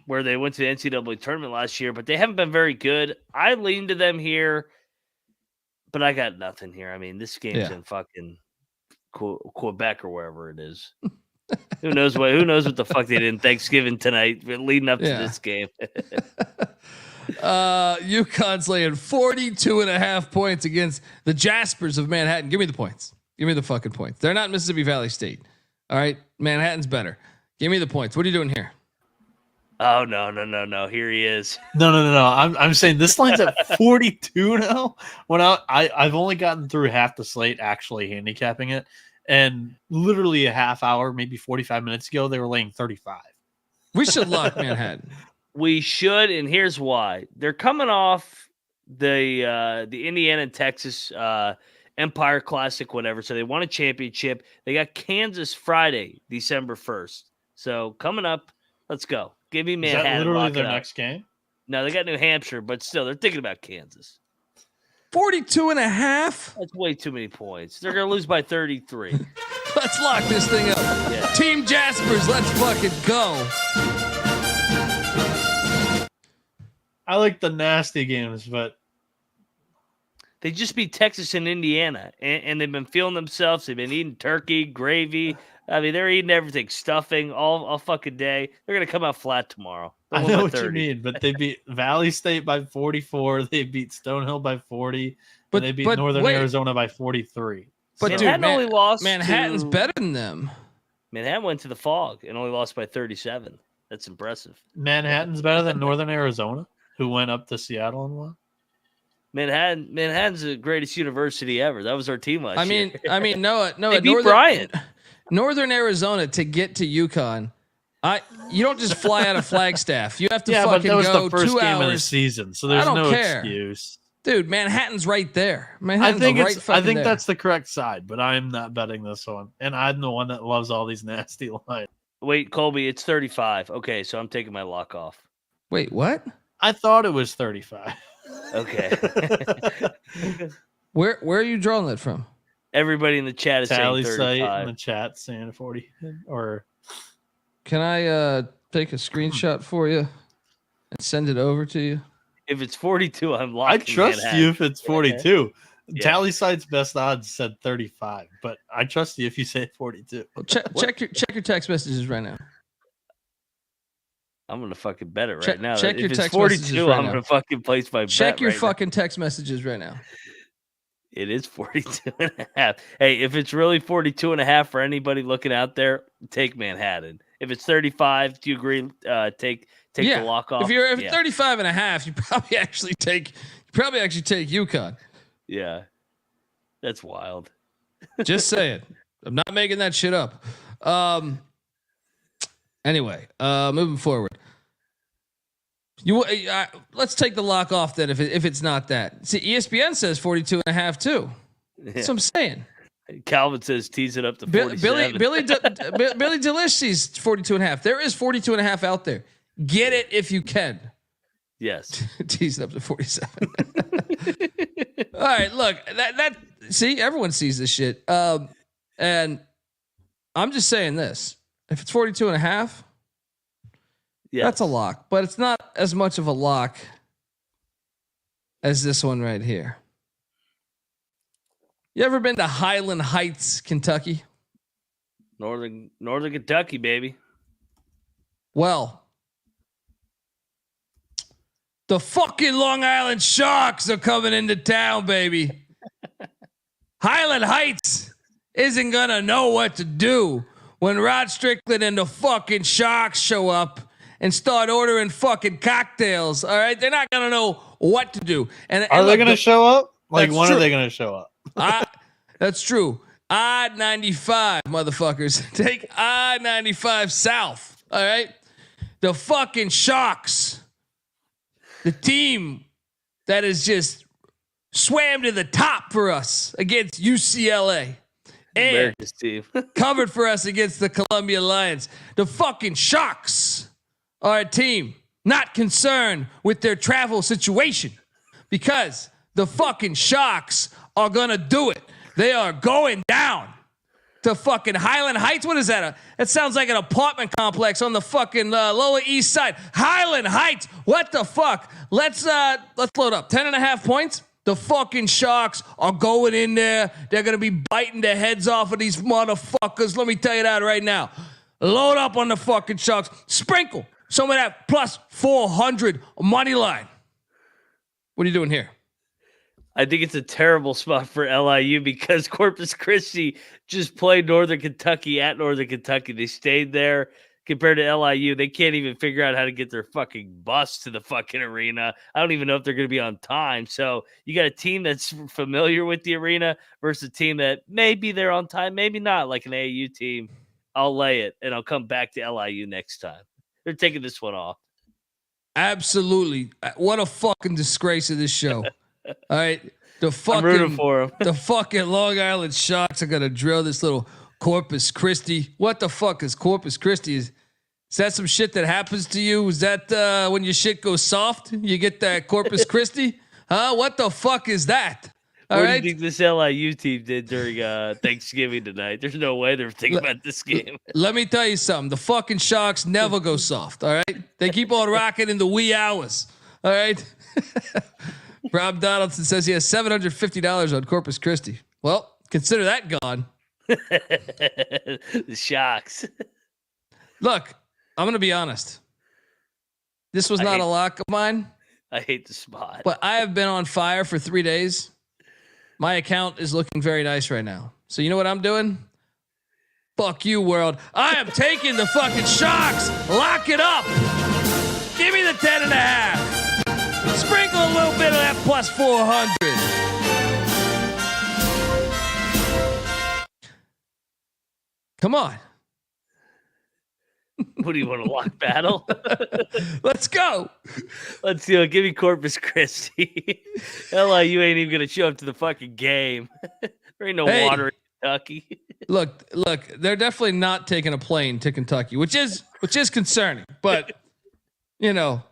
where they went to the NCAA tournament last year, but they haven't been very good. I lean to them here, but I got nothing here. I mean, this game's in fucking Quebec or wherever it is. Who knows what the fuck they did in Thanksgiving tonight leading up to this game. UConn's laying 42.5 points against the Jaspers of Manhattan. Give me the points. Give me the fucking points. They're not Mississippi Valley State. All right. Manhattan's better. Give me the points. What are you doing here? Oh, no. Here he is. No. I'm saying this line's at 42 now. When I've only gotten through half the slate actually handicapping it. And literally a half hour, maybe 45 minutes ago, they were laying 35. We should lock Manhattan. We should, and here's why. They're coming off the Indiana and Texas Empire Classic, whatever. So they won a championship. They got Kansas Friday, December 1st. So coming up, let's go. Give me Manhattan. Is that literally their next game? No, they got New Hampshire, but still, they're thinking about Kansas. 42.5? That's way too many points. They're going to lose by 33. Let's lock this thing up. Yeah. Team Jaspers, let's fucking go. I like the nasty games, but they just beat Texas and Indiana, and they've been feeling themselves. They've been eating turkey, gravy. I mean, they're eating everything, stuffing all fucking day. They're going to come out flat tomorrow. I know what you mean, but they beat Valley State by 44. They beat Stonehill by 40. But they beat Northern Arizona by 43. But Manhattan only lost. Manhattan's better than them. Manhattan went to the Fog and only lost by 37. That's impressive. Manhattan's better than Northern Arizona, who went up to Seattle and won. Manhattan's the greatest university ever. That was our team last year. I mean, Noah, they beat Bryant. Northern Arizona to get to Yukon. You don't just fly out of Flagstaff. You have to fucking but that was go the first 2 game hours of the season, so there's no excuse. Dude, Manhattan's right there. I think that's the correct side, but I'm not betting this one, and I'm the one that loves all these nasty lines. Wait, Colby, it's 35. Okay, so I'm taking my lock off. Wait, what? I thought it was 35. Okay. Where are you drawing that from? Everybody in the chat is Tally saying 35. site in the chat saying 40. Or can I take a screenshot for you and send it over to you? If it's 42, I'm locking. I trust Manhattan. you if it's 42. Yeah. Tally site's best odds said 35, but I trust you if you say 42. Well, check your text messages right now. I'm gonna fucking bet it right now. Check your if text it's 42, messages right I'm now. gonna fucking place my bet. Check your right fucking text messages right now. now. It is 42 and a half. Hey, if it's really 42 and a half for anybody looking out there, take Manhattan. If it's 35, do you agree? Take the lock off. If 35 and a half, you probably actually take UConn. Yeah, that's wild. Just saying. I'm not making that shit up. Anyway, moving forward. Let's take the lock off then if it's not that. See, ESPN says 42 and a half too. That's what I'm saying. Calvin says tease it up to 47. Billy Delish sees 42 and a half. There is 42 and a half out there. Get it if you can. Yes. Tease it up to 47. All right, look, that see, everyone sees this shit. And I'm just saying this. If it's 42 and a half, that's a lock, but it's not as much of a lock as this one right here. You ever been to Highland Heights, Kentucky? Northern Kentucky, baby. Well, the fucking Long Island Sharks are coming into town, baby. Highland Heights isn't gonna know what to do when Rod Strickland and the fucking Sharks show up and start ordering fucking cocktails. All right, they're not gonna know what to do. And are they gonna show up? Like, when true. Are they gonna show up? That's true. I-95, motherfuckers. Take I-95 south. All right, the fucking Sharks, the team that is just swam to the top for us against UCLA. And covered for us against the Columbia Lions. The fucking Sharks are a team not concerned with their travel situation because The fucking Sharks are going to do it. They are going down to fucking Highland Heights. What is that? It sounds like an apartment complex on the fucking Lower East Side. Highland Heights. What the fuck? Let's load up. 10.5 points. The fucking Sharks are going in there. They're going to be biting the heads off of these motherfuckers. Let me tell you that right now. Load up on the fucking Sharks. Sprinkle some of that plus 400 money line. What are you doing here? I think it's a terrible spot for LIU because Corpus Christi just played Northern Kentucky at Northern Kentucky. They stayed there. Compared to LIU, they can't even figure out how to get their fucking bus to the fucking arena. I don't even know if they're going to be on time. So you got a team that's familiar with the arena versus a team that maybe they're on time, maybe not, like an AAU team. I'll lay it, and I'll come back to LIU next time. They're taking this one off. Absolutely. What a fucking disgrace of this show. All right. I'm rooting for them. The fucking Long Island Sharks are going to drill this little Corpus Christi. What the fuck is Corpus Christi? Is that some shit that happens to you? Is that when your shit goes soft, you get that Corpus Christi? Huh? What the fuck is that? All what right. do you think this LIU team did during Thanksgiving tonight? There's no way they're thinking about this game. Let me tell you something. The fucking Sharks never go soft. All right. They keep on rocking in the wee hours. All right. Rob Donaldson says he has $750 on Corpus Christi. Well, consider that gone. The Sharks. Look, I'm going to be honest. This was not a lock of mine. I hate the spot. But I have been on fire for 3 days. My account is looking very nice right now. So you know what I'm doing? Fuck you, world. I am taking the fucking Sharks. Lock it up. Give me the 10.5. Sprinkle a little bit of that plus 400. Come on. What do you want, a lock battle? Let's go. Let's do it. Give me Corpus Christi. LIU ain't even going to show up to the fucking game. There ain't no water in Kentucky. Look, they're definitely not taking a plane to Kentucky, which is concerning. But, you know,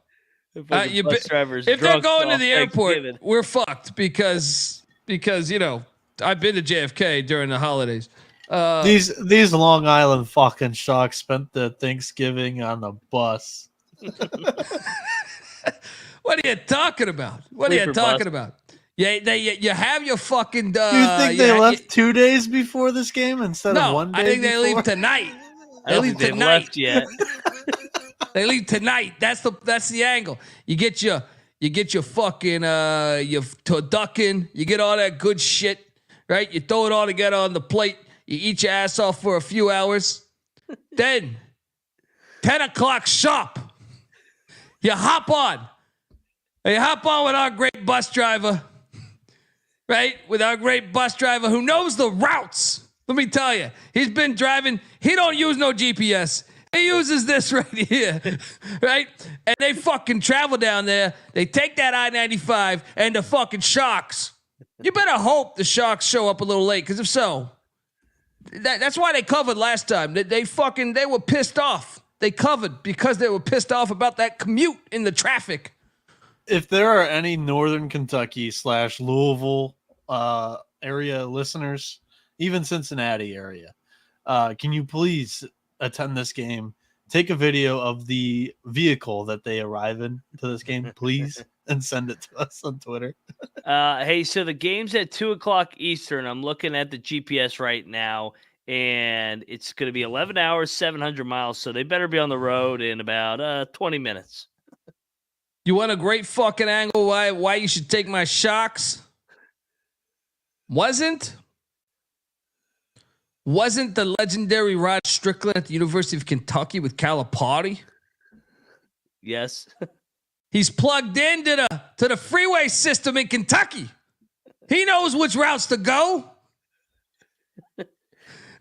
if they're going to the airport, we're fucked because you know, I've been to JFK during the holidays. These Long Island fucking Sharks spent the Thanksgiving on the bus. What are you talking about? Yeah, you have your fucking. Do you think they left 2 days before this game instead of 1 day? I think they before? leave tonight. They leave tonight. Left yet. They leave tonight. That's the angle. You get your fucking your turducken. You get all that good shit, right? You throw it all together on the plate. You eat your ass off for a few hours. Then 10 o'clock sharp. You hop on. You hop on with our great bus driver, right? With our great bus driver who knows the routes. Let me tell you, he's been driving. He don't use no GPS. He uses this right here, right? And they fucking travel down there. They take that I-95 and the fucking Sharks. You better hope the Sharks show up a little late, because if so, that's why they covered last time. They were pissed off. They covered because they were pissed off about that commute in the traffic. If there are any Northern Kentucky / Louisville area listeners, even Cincinnati area, can you please attend this game? Take a video of the vehicle that they arrive in to this game, please, and send it to us on Twitter. Hey, so the game's at 2:00 Eastern. I'm looking at the GPS right now, and it's going to be 11 hours, 700 miles. So they better be on the road in about 20 minutes. You want a great fucking angle why you should take my Sharks? Wasn't the legendary Rod Strickland at the University of Kentucky with Calipari? Yes. He's plugged into the freeway system in Kentucky. He knows which routes to go.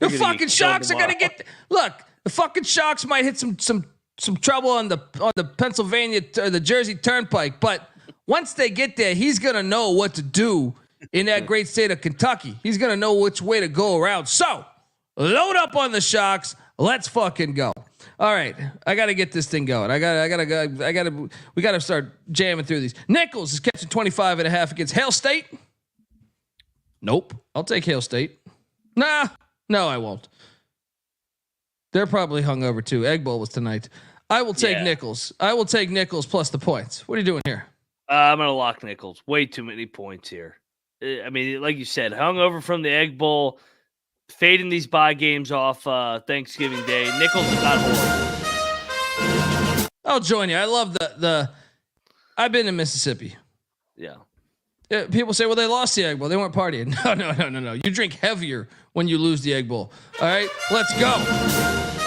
The fucking Sharks are gonna get. Look, the fucking Sharks might hit some trouble on the Pennsylvania or the Jersey Turnpike, but once they get there, he's gonna know what to do in that great state of Kentucky. He's gonna know which way to go around. So load up on the Sharks. Let's fucking go. All right, I got to get this thing going. We got to start jamming through these. Nichols is catching 25.5 against Hail State. Nope. I'll take Hail State. No, I won't. They're probably hungover too. Egg Bowl was tonight. I will take Nichols. I will take Nichols plus the points. What are you doing here? I'm going to lock Nichols. Way too many points here. I mean, like you said, hungover from the Egg Bowl, fading these bye games off Thanksgiving Day. Nichols is not horrible. I'll join you. I love the. I've been in Mississippi. Yeah. People say, well, they lost the Egg Bowl. They weren't partying. No. You drink heavier when you lose the Egg Bowl. All right, let's go.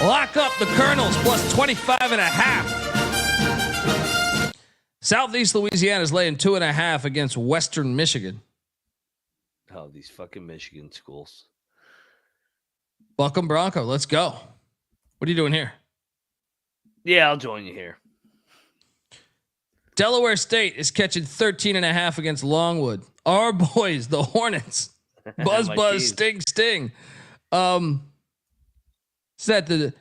Lock up the Colonels plus 25.5. Southeast Louisiana is laying 2.5 against Western Michigan. Oh, these fucking Michigan schools. Welcome Bronco. Let's go. What are you doing here? Yeah, I'll join you here. Delaware State is catching 13.5 against Longwood. Our boys, the Hornets. Buzz, sting. Is that the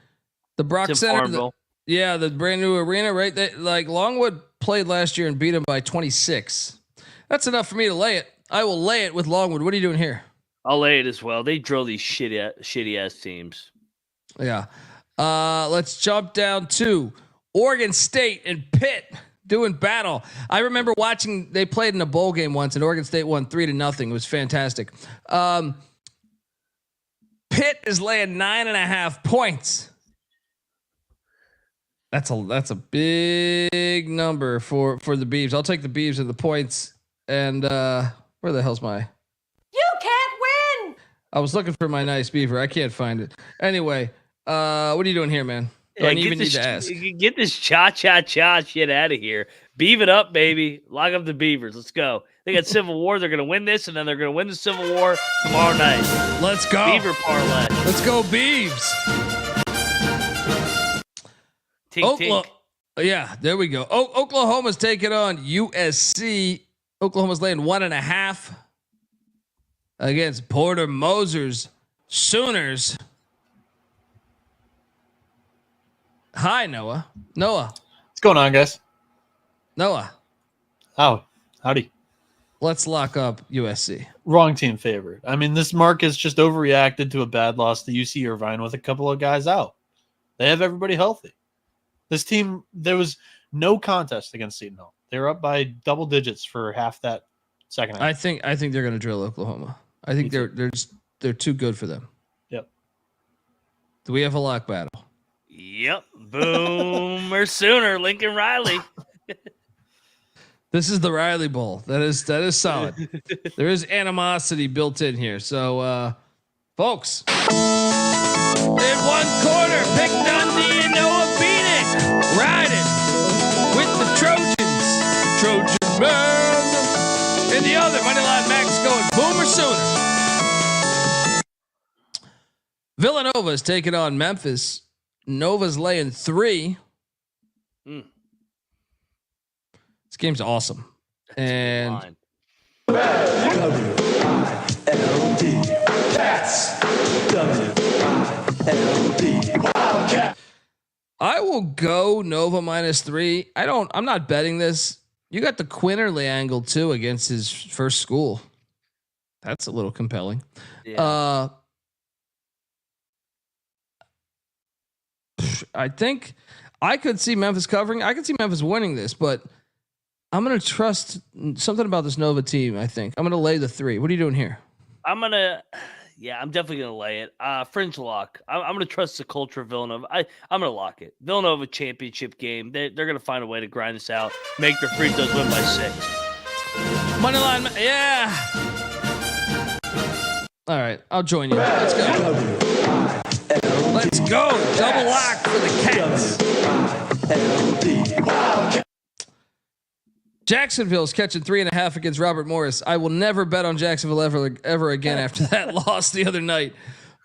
Brock Center? The brand new arena, right? Like Longwood played last year and beat them by 26. That's enough for me to lay it. I will lay it with Longwood. What are you doing here? I'll lay it as well. They drill these shitty ass teams. Yeah. Let's jump down to Oregon State and Pitt doing battle. I remember watching. They played in a bowl game once, and Oregon State won 3-0. It was fantastic. Pitt is laying 9.5 points. That's a big number for the Beavs. I'll take the Beavs and the points. And where the hell's my? You can't win. I was looking for my nice beaver. I can't find it. Anyway, what are you doing here, man? Do I even need to ask? Get this cha-cha-cha shit out of here. Beav it up, baby. Lock up the Beavers. Let's go. They got Civil War. They're going to win this, and then they're going to win the Civil War tomorrow night. Let's go. Beaver parlay. Let's go, Beavs. Tink, tink. Yeah, there we go. Oklahoma's taking on USC. Oklahoma's laying 1.5 against Porter Moser's Sooners. Hi, Noah. What's going on, guys? Noah. Howdy. Let's lock up USC. Wrong team favored. I mean, this market's just overreacted to a bad loss to UC Irvine with a couple of guys out. They have everybody healthy. This team, there was no contest against Seton. They were up by double digits for half that second half. I think they're going to drill Oklahoma. I think they're too good for them. Yep. Do we have a lock battle? Yep. Boomer Sooner, Lincoln Riley. This is the Riley Bowl. That is solid. There is animosity built in here. So, folks, in one corner, pick Dundee and Noah Bieniek riding with the Trojans. Trojan man. In the other, Moneyline Max going Boomer Sooner. Villanova is taking on Memphis. Nova's laying 3. This game's awesome. And I will go Nova -3. I'm not betting this. You got the Quinterly angle too against his first school. That's a little compelling. Yeah. I think I could see Memphis covering. I could see Memphis winning this, but I'm going to trust something about this Nova team. I think I'm going to lay the 3. What are you doing here? I'm definitely going to lay it. Fringe lock. I'm going to trust the culture of Villanova. I'm going to lock it. Villanova championship game. They're going to find a way to grind this out. Make their free throws, win by 6. Moneyline. Yeah. All right. I'll join you. Let's go. Let's go. Double lock for the Cats. Jacksonville's catching 3.5 against Robert Morris. I will never bet on Jacksonville ever again after that loss the other night.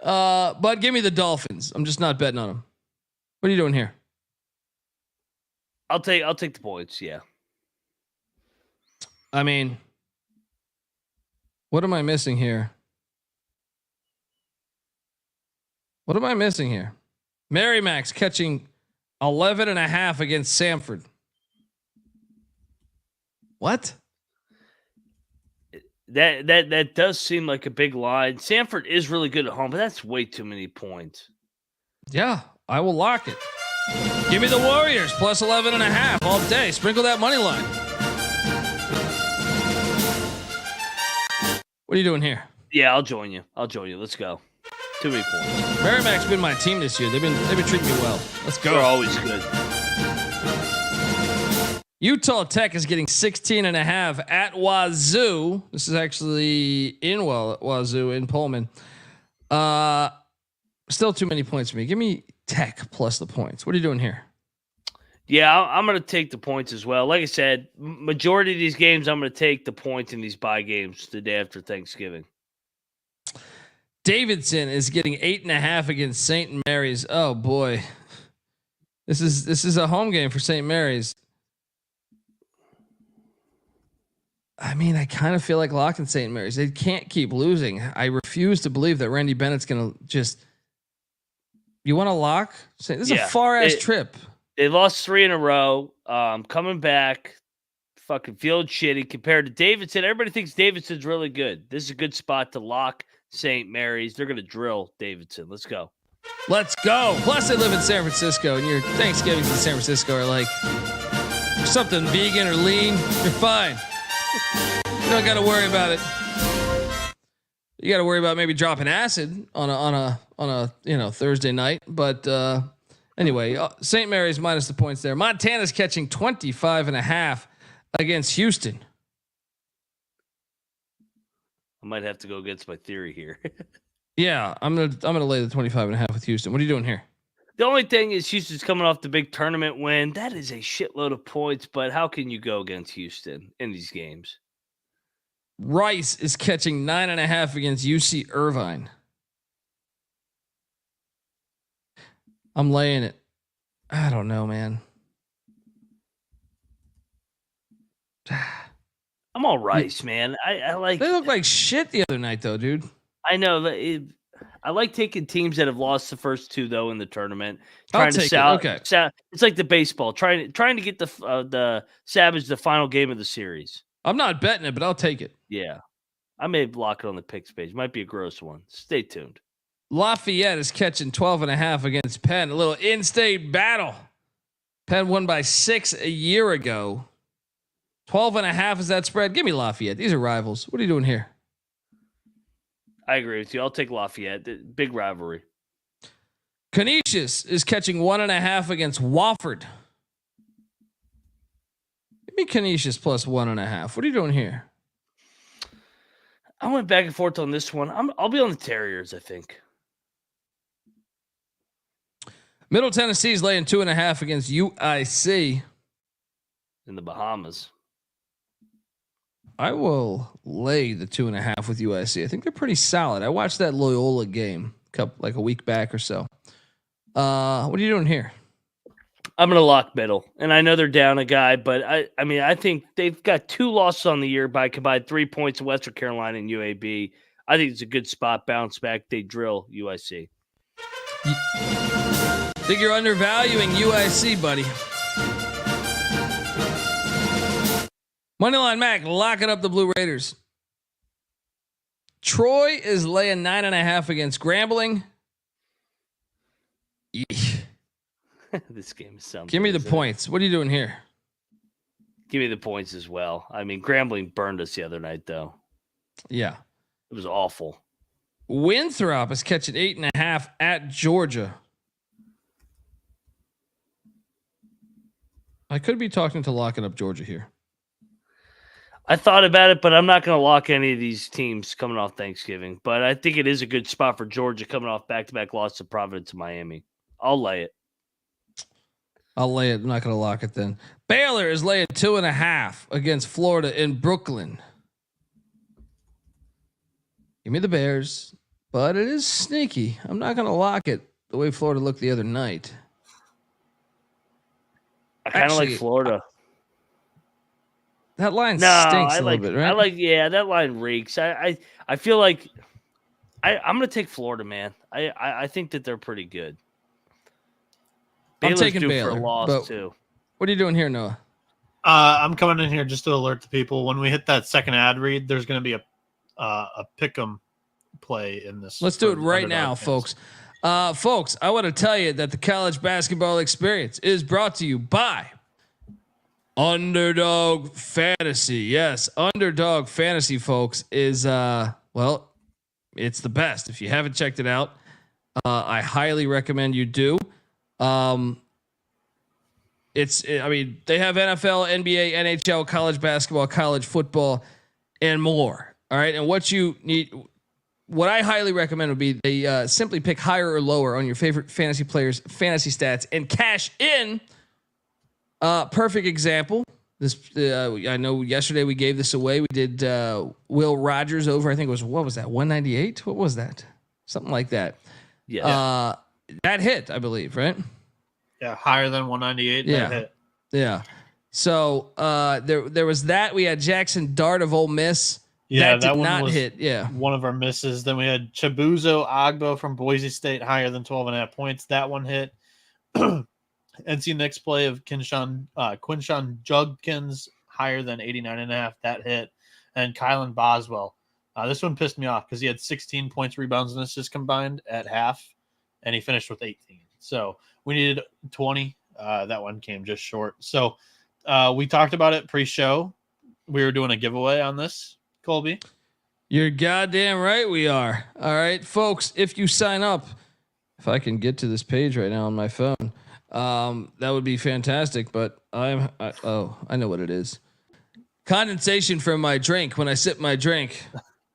But give me the Dolphins. I'm just not betting on them. What are you doing here? I'll take the points. Yeah. I mean, what am I missing here? Merrimack's catching 11.5 against Samford. What? That does seem like a big line. Samford is really good at home, but that's way too many points. Yeah, I will lock it. Give me the Warriors plus 11.5 all day. Sprinkle that money line. What are you doing here? Yeah, I'll join you. Let's go. Too many points. Merrimack's been my team this year. They've been treating me well. Let's go. They're always good. Utah Tech is getting 16.5 at Wazoo. This is actually in Wazoo in Pullman. Still too many points for me. Give me Tech plus the points. What are you doing here? Yeah, I'm going to take the points as well. Like I said, majority of these games, I'm going to take the points in these bye games the day after Thanksgiving. Davidson is getting 8.5 against St. Mary's. Oh boy, this is a home game for St. Mary's. I mean, I kind of feel like locking St. Mary's. They can't keep losing. I refuse to believe that Randy Bennett's going to just. You want to lock? This is a far ass trip. They lost 3 in a row. Coming back, fucking feeling shitty compared to Davidson. Everybody thinks Davidson's really good. This is a good spot to lock St. Mary's. They're going to drill Davidson. Let's go. Let's go. Plus, they live in San Francisco, and your Thanksgivings in San Francisco are like something vegan or lean. You're fine. You don't got to worry about it. You got to worry about maybe dropping acid on a Thursday night, but anyway, St. Mary's minus the points there. Montana's catching 25.5 against Houston. I might have to go against my theory here. Yeah, I'm gonna lay the 25.5 with Houston. What are you doing here? The only thing is Houston's coming off the big tournament win. That is a shitload of points, but how can you go against Houston in these games? Rice is catching 9.5 against UC Irvine. I'm laying it. I don't know, man. I'm all Rice, man. I like. They look like shit the other night, though, dude. I know that. I like taking teams that have lost the first 2 though in the tournament. I'll take it. Okay. It's like the baseball trying to get the Savage the final game of the series. I'm not betting it, but I'll take it. Yeah, I may block it on the picks page. Might be a gross one. Stay tuned. Lafayette is catching 12.5 against Penn. A little in-state battle. Penn won by 6 a year ago. 12.5 is that spread. Give me Lafayette. These are rivals. What are you doing here? I agree with you. I'll take Lafayette. Big rivalry. Canisius is catching 1.5 against Wofford. Give me Canisius plus 1.5. What are you doing here? I went back and forth on this one. I'll be on the Terriers, I think. Middle Tennessee is laying 2.5 against UIC. In the Bahamas. I will lay the 2.5 with UIC. I think they're pretty solid. I watched that Loyola game like a week back or so. What are you doing here? I'm going to lock middle. And I know they're down a guy, but I think they've got 2 losses on the year by combined 3 points in Western Carolina and UAB. I think it's a good spot. Bounce back. They drill UIC. Think you're undervaluing UIC, buddy. Moneyline Mac, locking up the Blue Raiders. Troy is laying 9.5 against Grambling. This game is something. Give me the points. What are you doing here? Give me the points as well. I mean, Grambling burned us the other night, though. Yeah. It was awful. Winthrop is catching 8.5 at Georgia. I could be talking to locking up Georgia here. I thought about it, but I'm not going to lock any of these teams coming off Thanksgiving. But I think it is a good spot for Georgia coming off back-to-back loss to Providence and Miami. I'll lay it. I'll lay it. I'm not going to lock it then. Baylor is laying 2.5 against Florida in Brooklyn. Give me the Bears, but it is sneaky. I'm not going to lock it the way Florida looked the other night. I kind of like Florida. That line stinks a little bit, right? That line reeks. I feel like I'm going to take Florida, man. I think that they're pretty good. Baylor's taking due Baylor, for a loss but too. what are you doing here, Noah? I'm coming in here just to alert the people. When we hit that second ad read, there's going to be a pick'em play in this. Let's do it right now, folks. Folks, I want to tell you that the college basketball experience is brought to you by Underdog Fantasy. Yes, Underdog Fantasy, folks, is well, it's the best. If you haven't checked it out, I highly recommend you do. I mean, they have NFL, NBA, NHL, college basketball, college football, and more. All right, and what you need. What I highly recommend would be they simply pick higher or lower on your favorite fantasy players' fantasy stats and cash in. Perfect example. This I know yesterday we gave this away. We did Will Rogers over. I think it was, what was that, 198? What was that? Something like that. Yeah. That hit, I believe, right? Yeah, higher than 198. Yeah. That hit. Yeah. So there was that. We had Jackson Dart of Ole Miss. Yeah, that did one not was hit. Yeah. one of our misses. Then we had Chibuzo Agbo from Boise State, higher than 12.5 points. That one hit. NC Nick's play of Quinshawn Judkins, higher than 89.5. That hit. And Kylan Boswell. This one pissed me off because he had 16 points, rebounds, and assists combined at half, and he finished with 18. So we needed 20. That one came just short. So we talked about it pre-show. We were doing a giveaway on this, Colby. You're goddamn right we are. All right, folks, if you sign up, if I can get to this page right now on my phone, that would be fantastic. But I know what it is. Condensation from my drink when I sip my drink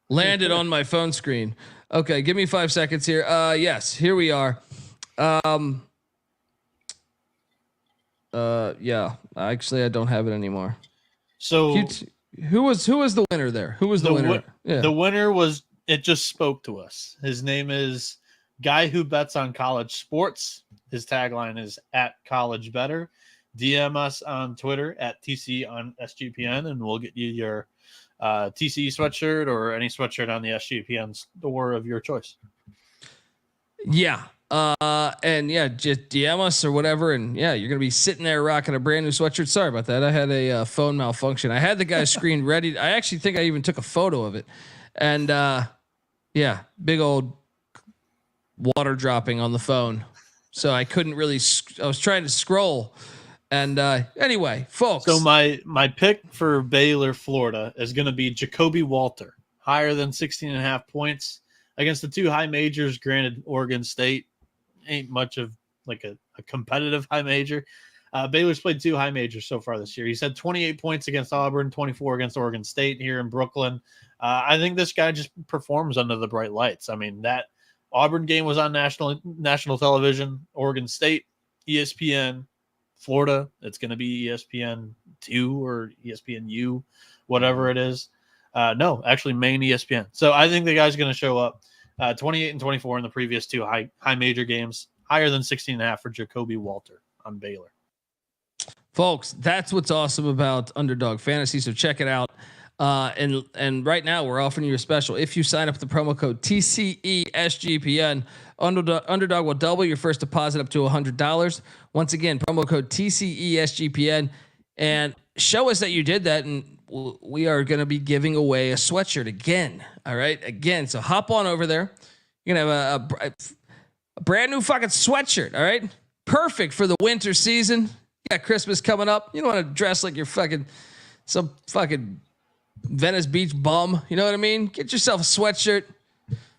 landed on my phone screen. Okay, give me 5 seconds here. Yes, here we are. Yeah, actually I don't have it anymore. So who was the winner there? Who was the winner? Yeah. The winner was, it just spoke to us. His name is Guy Who Bets on College Sports. His tagline is @CollegeBetter. DM us on Twitter @TC on SGPN, and we'll get you your TC sweatshirt or any sweatshirt on the SGPN store of your choice. Yeah. And yeah, just DM us or whatever. And yeah, you're going to be sitting there rocking a brand new sweatshirt. Sorry about that. I had a phone malfunction. I had the guy's screen ready. I actually think I even took a photo of it. And yeah, big old water dropping on the phone. So I couldn't really, I was trying to scroll. And anyway, folks. So my pick for Baylor, Florida is going to be Jacoby Walter, higher than 16.5 points against the two high majors. Granted, Oregon State ain't much of like a competitive high major. Baylor's played two high majors so far this year. He's had 28 points against Auburn, 24 against Oregon State here in Brooklyn. I think this guy just performs under the bright lights. I mean, that Auburn game was on national television. Oregon State, ESPN. Florida, it's going to be ESPN2 or ESPNU, whatever it is. No, actually main ESPN. So I think the guy's going to show up. 28 and 24 in the previous two high major games, higher than 16.5 for Jacoby Walter on Baylor. Folks, that's what's awesome about Underdog Fantasy. So check it out. And right now we're offering you a special. If you sign up with the promo code TCESGPN, Underdog will double your first deposit up to $100. Once again, promo code TCESGPN, and show us that you did that, and we are going to be giving away a sweatshirt again. All right, again. So hop on over there. You're gonna have a brand new fucking sweatshirt. All right, perfect for the winter season. You got Christmas coming up. You don't want to dress like you're some fucking Venice Beach bum. You know what I mean? Get yourself a sweatshirt.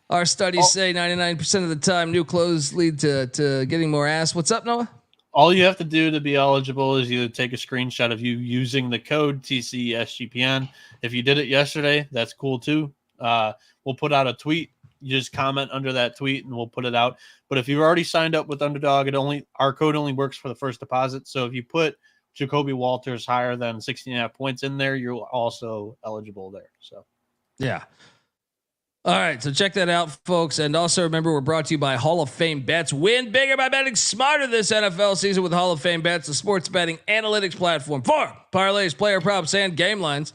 Our studies say 99% of the time new clothes lead to getting more ass. What's up, Noah? All you have to do to be eligible is either take a screenshot of you using the code TCSGPN. If you did it yesterday, that's cool too. We'll put out a tweet. You just comment under that tweet and we'll put it out. But if you've already signed up with Underdog, our code only works for the first deposit. So if you put Jacoby Walters higher than 16.5 points in there, you're also eligible there. So yeah. All right, so check that out, folks. And also remember, we're brought to you by Hall of Fame Bets. Win bigger by betting smarter this NFL season with Hall of Fame Bets, the sports betting analytics platform for parlays, player props, and game lines.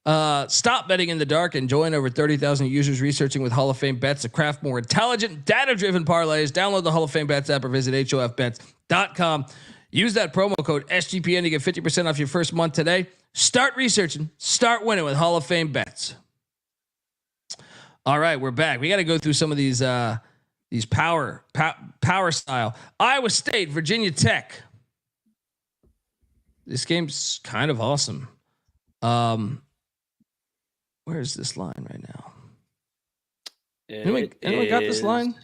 Stop betting in the dark and join over 30,000 users researching with Hall of Fame bets to craft more intelligent, data-driven parlays. Download the Hall of Fame bets app or visit hofbets.com. Use that promo code SGPN to get 50% off your first month today. Start researching, start winning with Hall of Fame bets. All right, we're back. We got to go through some of these power style. Iowa State, Virginia Tech. This game's kind of awesome. Where's this line right now? Anyone got this line?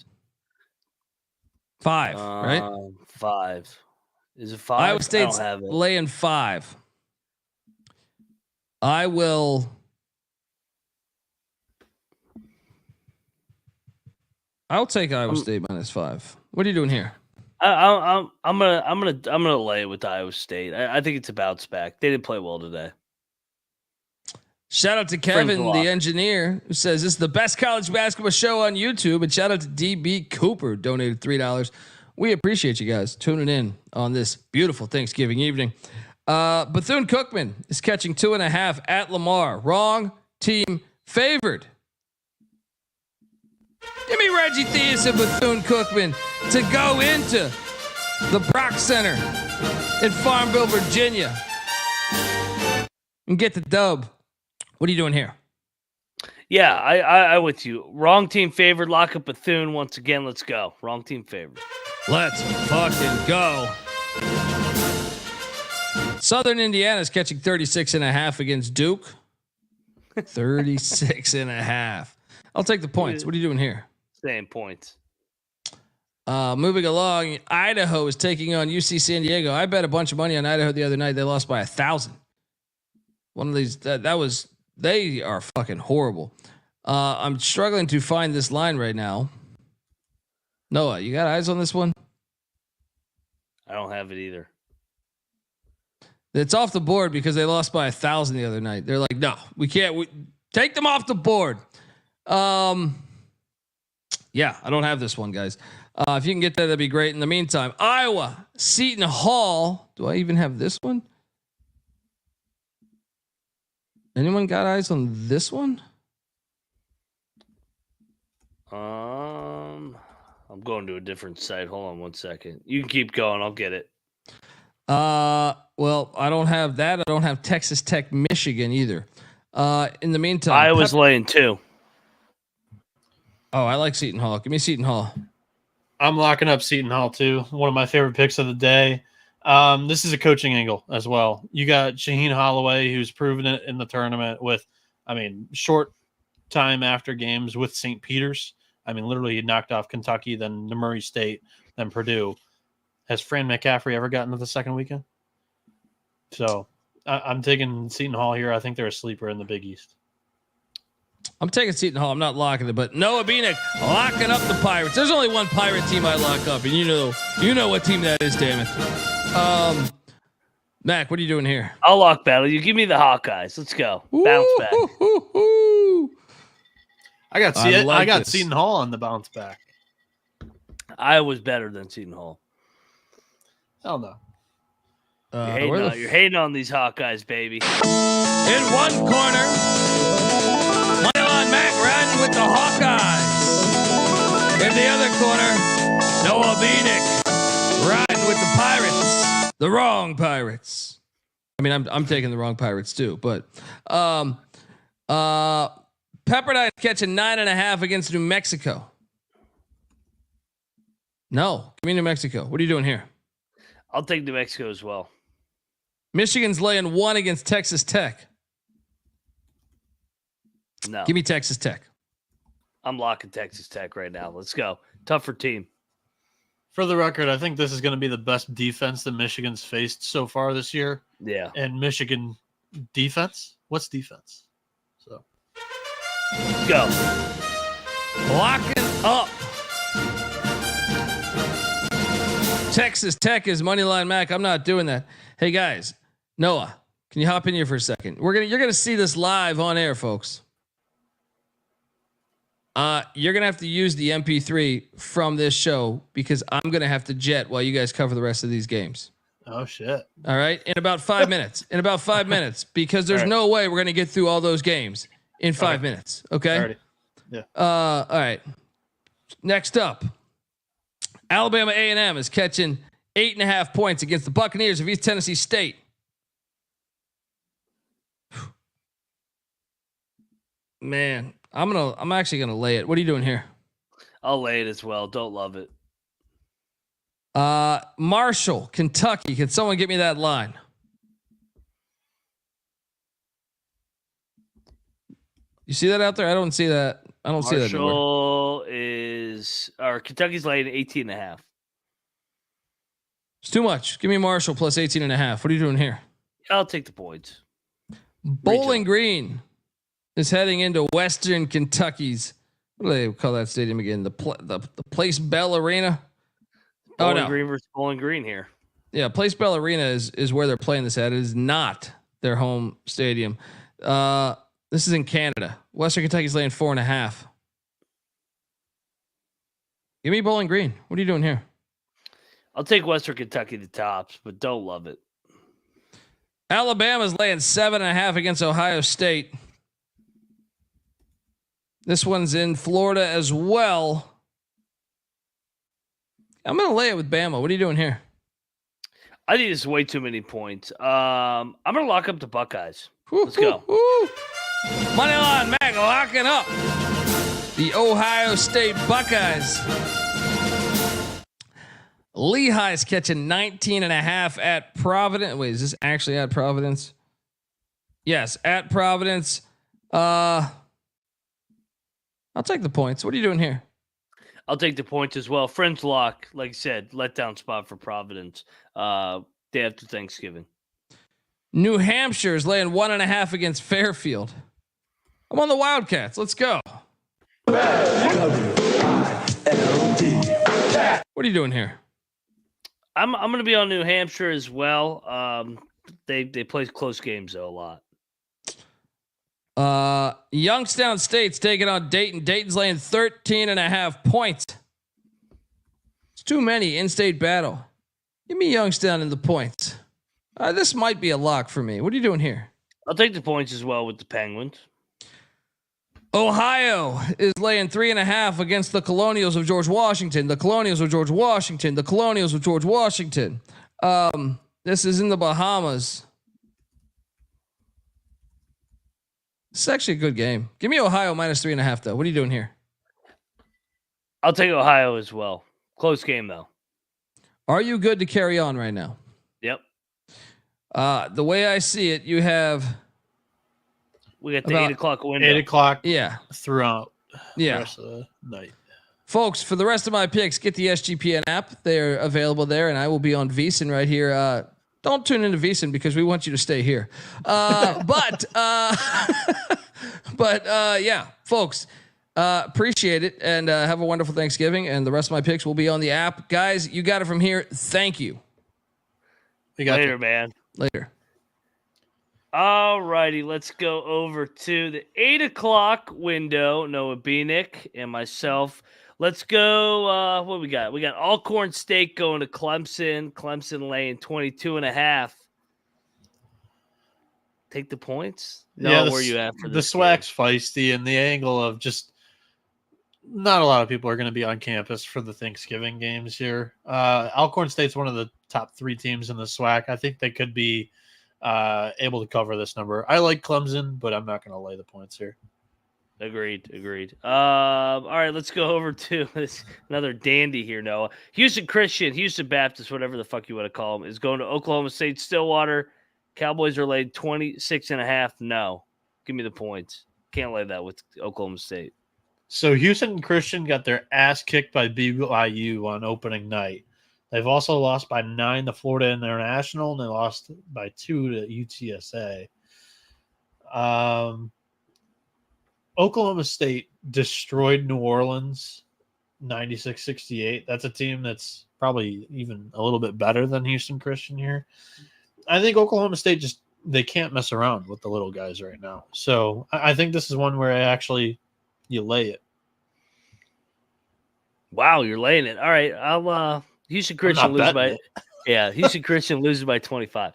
5, right? 5. Is it 5? Iowa State's laying 5. I'll take Iowa State -5. What are you doing here? I'm gonna lay it with Iowa State. I think it's a bounce back. They didn't play well today. Shout out to Kevin, the engineer, who says this is the best college basketball show on YouTube. And shout out to DB Cooper, donated $3. We appreciate you guys tuning in on this beautiful Thanksgiving evening. Bethune-Cookman is catching 2.5 at Lamar. Wrong team favored. Give me Reggie Theus and Bethune-Cookman to go into the Brock Center in Farmville, Virginia, and get the dub. What are you doing here? Yeah, I with you. Wrong team favored. Lock up Bethune once again. Let's go. Wrong team favored. Let's fucking go. Southern Indiana is catching 36.5 against Duke. 36.5. I'll take the points. What are you doing here? Same points. Moving along, Idaho is taking on UC San Diego. I bet a bunch of money on Idaho the other night. They lost by 1,000. One of these they are fucking horrible. I'm struggling to find this line right now. Noah, you got eyes on this one? I don't have it either. It's off the board because they lost by 1,000 the other night. They're like, no, we can't. Take them off the board. Yeah, I don't have this one, guys. If you can get that, that'd be great. In the meantime, Iowa, Seton Hall. Do I even have this one? Anyone got eyes on this one? I'm going to a different site. Hold on 1 second. You can keep going. I'll get it. Well, I don't have that. I don't have Texas Tech, Michigan either. In the meantime, Iowa's laying 2. Oh, I like Seton Hall. Give me Seton Hall. I'm locking up Seton Hall too. One of my favorite picks of the day. This is a coaching angle as well. You got Shaheen Holloway, who's proven it in the tournament with, short time after games with St. Peter's. Literally he knocked off Kentucky, then Murray State, then Purdue. Has Fran McCaffrey ever gotten to the second weekend? So I'm taking Seton Hall here. I think they're a sleeper in the Big East. I'm taking Seton Hall. I'm not locking it, but Noah Bieniek locking up the Pirates. There's only one Pirate team I lock up, and you know what team that is. Damn it, Mac. What are you doing here? I'll lock battle. You give me the Hawkeyes. Let's go. Bounce back. I got Seton Hall on the bounce back. Iowa's better than Seton Hall. Hell no. You're hating on these Hawkeyes, baby. In one corner, Moneyline Mac riding with the Hawkeyes. In the other corner, Noah Bieniek riding with the Pirates. The wrong Pirates. I'm taking the wrong Pirates too, but Pepperdine catching 9.5 against New Mexico. No, give me New Mexico. What are you doing here? I'll take New Mexico as well. Michigan's laying 1 against Texas Tech. No. Give me Texas Tech. I'm locking Texas Tech right now. Let's go. Tougher team. For the record, I think this is going to be the best defense that Michigan's faced so far this year. Yeah. And Michigan defense? What's defense? So go. Locking up. Texas Tech is Moneyline Mac. I'm not doing that. Hey guys, Noah, can you hop in here for a second? You're gonna see this live on air, folks. You're gonna have to use the MP3 from this show because I'm gonna have to jet while you guys cover the rest of these games. Oh shit! All right, in about 5 minutes. Because there's no way we're gonna get through all those games in 5 minutes. Okay. Alrighty. Yeah. All right. Next up, Alabama A&M is catching 8.5 points against the Buccaneers of East Tennessee State. Man, I'm actually gonna lay it. What are you doing here? I'll lay it as well. Don't love it. Marshall, Kentucky. Can someone get me that line? You see that out there? I don't see that. I don't see that anywhere. Marshall Kentucky's laying 18.5. It's too much. Give me Marshall plus 18.5. What are you doing here? I'll take the points. Bowling Green is heading into Western Kentucky's. What do they call that stadium again? The Place Bell Arena. Bowling Green versus Bowling Green here. Yeah, Place Bell Arena is where they're playing this at. It is not their home stadium. This is in Canada. Western Kentucky's laying 4.5. Give me Bowling Green. What are you doing here? I'll take Western Kentucky the tops, but don't love it. Alabama's laying 7.5 against Ohio State. This one's in Florida as well. I'm going to lay it with Bama. What are you doing here? I think this is way too many points. I'm going to lock up the Buckeyes. Let's go. Moneyline Mac locking up the Ohio State Buckeyes. Lehigh's catching 19.5 at Providence. Wait, is this actually at Providence? Yes, at Providence. I'll take the points. What are you doing here? I'll take the points as well. Friends lock, like I said, letdown spot for Providence. Day after Thanksgiving. New Hampshire is laying 1.5 against Fairfield. I'm on the Wildcats. Let's go. What are you doing here? I'm going to be on New Hampshire as well. They play close games though a lot. Youngstown State's taking on Dayton. Dayton's laying 13.5 points. It's too many in-state battle. Give me Youngstown in the points. This might be a lock for me. What are you doing here? I'll take the points as well with the Penguins. Ohio is laying 3.5 against the Colonials of George Washington. The Colonials of George Washington. The Colonials of George Washington. This is in the Bahamas. This is actually a good game. Give me Ohio minus 3.5 though. What are you doing here? I'll take Ohio as well. Close game though. Are you good to carry on right now? Yep. The way I see it, you have. We got the 8 o'clock window. 8 o'clock. Yeah. Throughout. Yeah. The rest of the night. Folks, for the rest of my picks, get the SGPN app. They're available there, and I will be on VSiN right here. Don't tune into VSiN because we want you to stay here. But yeah, folks, appreciate it and have a wonderful Thanksgiving. And the rest of my picks will be on the app. Guys, you got it from here. Thank you. We got Later, man. Later. All righty, let's go over to the 8 o'clock window. Noah Bieniek and myself. Let's go. What we got? We got Alcorn State going to Clemson. Clemson laying 22.5. Take the points. No, where are you at for this? The SWAC's feisty, and the angle of just not a lot of people are going to be on campus for the Thanksgiving games here. Alcorn State's one of the top 3 teams in the SWAC. I think they could be able to cover this number. I like Clemson, but I'm not going to lay the points here. Agreed. All right, let's go over to this another dandy here, Noah. Houston Christian, Houston Baptist, whatever the fuck you want to call them, is going to Oklahoma State Stillwater. Cowboys are laid 26.5. No. Give me the points. Can't lay that with Oklahoma State. So Houston Christian got their ass kicked by BYU on opening night. They've also lost by 9 to Florida International, and they lost by 2 to UTSA. Oklahoma State destroyed New Orleans 96-68. That's a team that's probably even a little bit better than Houston Christian here. I think Oklahoma State they can't mess around with the little guys right now. So I think this is one where you lay it. Wow, you're laying it. All right, I'll Houston Christian lose by Yeah, Houston Christian loses by 25.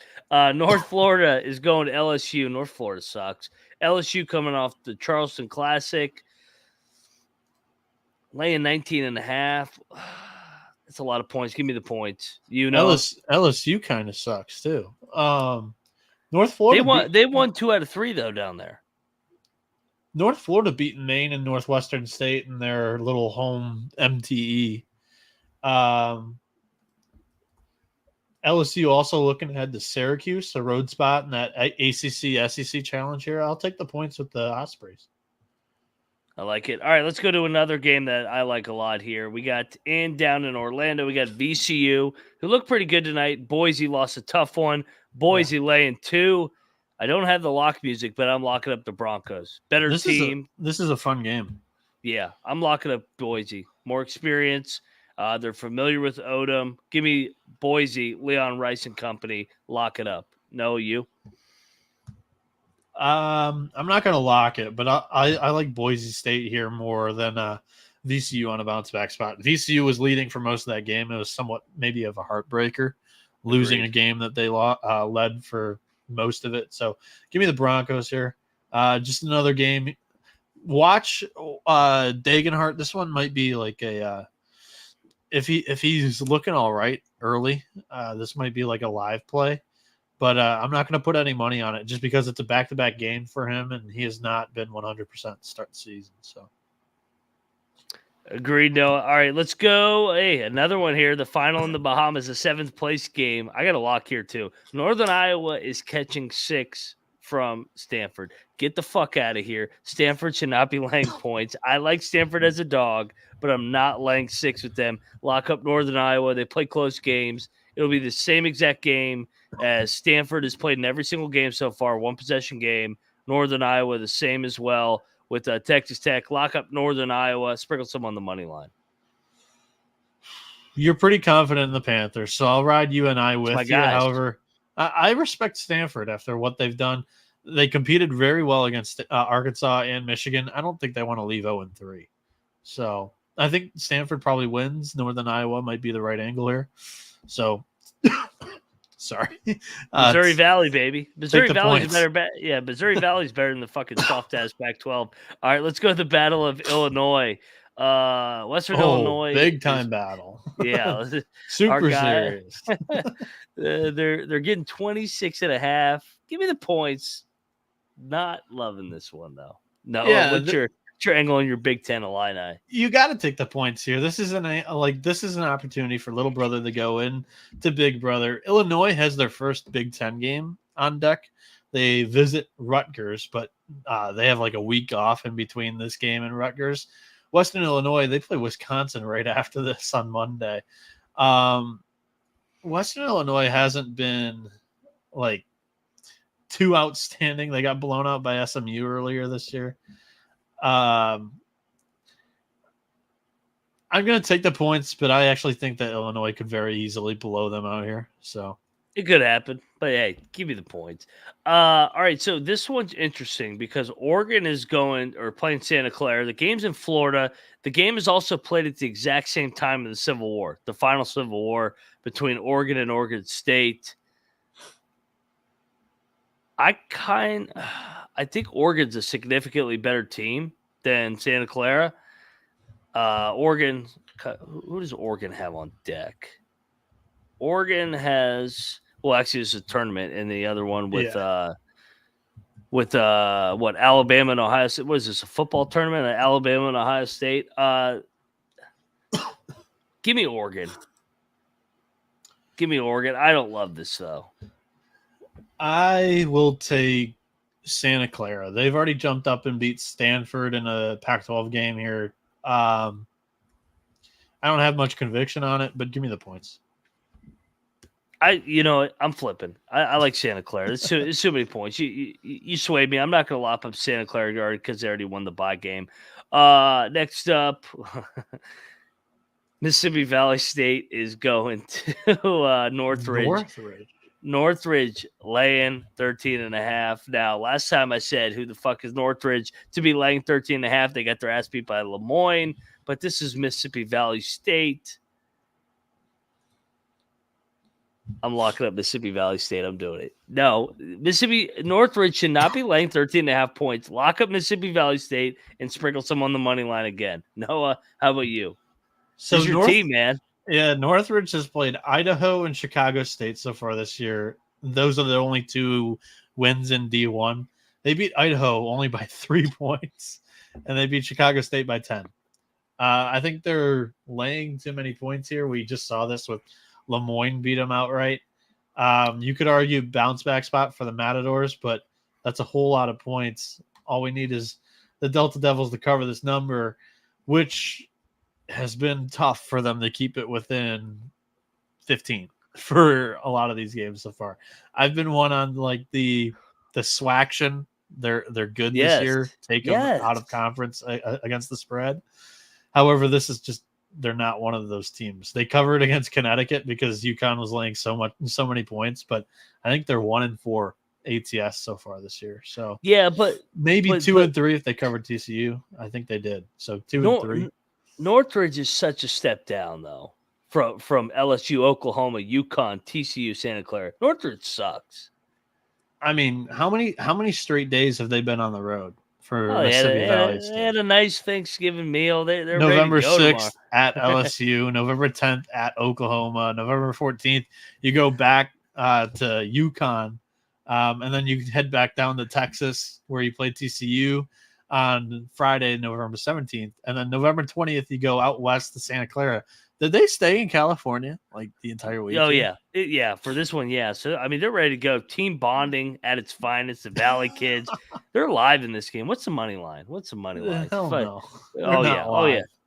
North Florida is going to LSU. North Florida sucks. LSU coming off the Charleston Classic, laying 19.5. That's a lot of points. Give me the points. LSU kind of sucks too. North Florida they won 2 out of 3 though down there. North Florida beating Maine and Northwestern State in their little home MTE. LSU also looking ahead to Syracuse, a road spot in that ACC SEC challenge here. I'll take the points with the Ospreys. I like it. All right, let's go to another game that I like a lot here. We got down in Orlando. We got VCU, who looked pretty good tonight. Boise lost a tough one. Boise laying 2. I don't have the lock music, but I'm locking up the Broncos. Better team. This is a fun game. Yeah, I'm locking up Boise. More experience. They're familiar with Odom. Give me Boise, Leon Rice and company. Lock it up. No, you? I'm not going to lock it, but I like Boise State here more than VCU on a bounce back spot. VCU was leading for most of that game. It was somewhat maybe of a heartbreaker, losing a game that they led for most of it. So give me the Broncos here. Just another game. Watch Dagenhart. This one might be like a if he's looking all right early, this might be like a live play. But I'm not going to put any money on it just because it's a back-to-back game for him, and he has not been 100% start the season. So, agreed, Noah. All right, let's go. Hey, another one here. The final in the Bahamas, a 7th place game. I got a lock here too. Northern Iowa is catching 6 from Stanford. Get the fuck out of here. Stanford should not be laying points. I like Stanford as a dog, but I'm not laying 6 with them. Lock up Northern Iowa. They play close games. It'll be the same exact game as Stanford has played in every single game so far, 1-possession game. Northern Iowa, the same as well with Texas Tech. Lock up Northern Iowa, sprinkle some on the money line. You're pretty confident in the Panthers, so I'll ride UNI with you. Guys. However, I respect Stanford after what they've done. They competed very well against Arkansas and Michigan. I don't think they want to leave 0-3. So I think Stanford probably wins. Northern Iowa might be the right angle here. So, sorry. Missouri Valley, baby. Missouri Valley's better. Missouri Valley's better than the fucking soft-ass Pac-12. All right, let's go to the Battle of Illinois. Western Illinois. Big-time battle. Yeah. Super serious. They're getting 26.5. Give me the points. Not loving this one, though. No, what's your angle on your Big Ten Illini? You got to take the points here. This is an opportunity for little brother to go in to big brother. Illinois has their first Big Ten game on deck. They visit Rutgers, but they have like a week off in between this game and Rutgers. Western Illinois, they play Wisconsin right after this on Monday. Western Illinois hasn't been like too outstanding. They got blown out by SMU earlier this year. I'm going to take the points, but I actually think that Illinois could very easily blow them out here. So it could happen, but hey, give me the points. All right, so this one's interesting because Oregon is playing Santa Clara. The game's in Florida. The game is also played at the exact same time in the Civil War, the final Civil War between Oregon and Oregon State. I think Oregon's a significantly better team than Santa Clara. Oregon, who does Oregon have on deck? Oregon has, actually, it's a tournament, and the other one with Alabama and Ohio State. What is this, a football tournament? Alabama and Ohio State. Give me Oregon. Give me Oregon. I don't love this though. I will take Santa Clara. They've already jumped up and beat Stanford in a Pac-12 game here. I don't have much conviction on it, but give me the points. I'm flipping. I like Santa Clara. It's too many points. You swayed me. I'm not going to lop up Santa Clara guard because they already won the bye game. Next up, Mississippi Valley State is going to Northridge. Northridge laying 13.5. Now, last time I said, who the fuck is Northridge to be laying 13.5? They got their ass beat by Lemoyne, but this is Mississippi Valley State. I'm locking up Mississippi Valley State. I'm doing it. No, Mississippi Northridge should not be laying 13.5 points. Lock up Mississippi Valley State and sprinkle some on the money line again. Noah, how about you? So This is your team, man. Yeah, Northridge has played Idaho and Chicago State so far this year. Those are the only 2 wins in D1. They beat Idaho only by 3 points, and they beat Chicago State by 10. I think they're laying too many points here. We just saw this with Lemoyne beat them outright. You could argue bounce back spot for the Matadors, but that's a whole lot of points. All we need is the Delta Devils to cover this number, which has been tough for them to keep it within 15 for a lot of these games so far. I've been one on like the Swaction. They're good this year. Take them out of conference against the spread. However, this is just they're not one of those teams. They covered against Connecticut because Yukon was laying so many points, but I think they're 1-4 ATS so far this year. So yeah, but maybe 2 and 3 if they covered TCU. I think they did. So 2 and 3. Northridge is such a step down though from LSU, Oklahoma, Yukon, TCU, Santa Clara. Northridge sucks. I mean, how many straight days have they been on the road for Mississippi Valley State? They had a nice Thanksgiving meal. They're November ready to go 6th at LSU, November 10th at Oklahoma, November 14th you go back to Yukon, and then you head back down to Texas where you played TCU on Friday, November 17th, and then November 20th you go out west to Santa Clara. Did they stay in California like the entire week? Oh yeah, for this one, yeah. So I mean, they're ready to go. Team bonding at its finest. The Valley kids, they're live in this game. What's the money line? Hell no.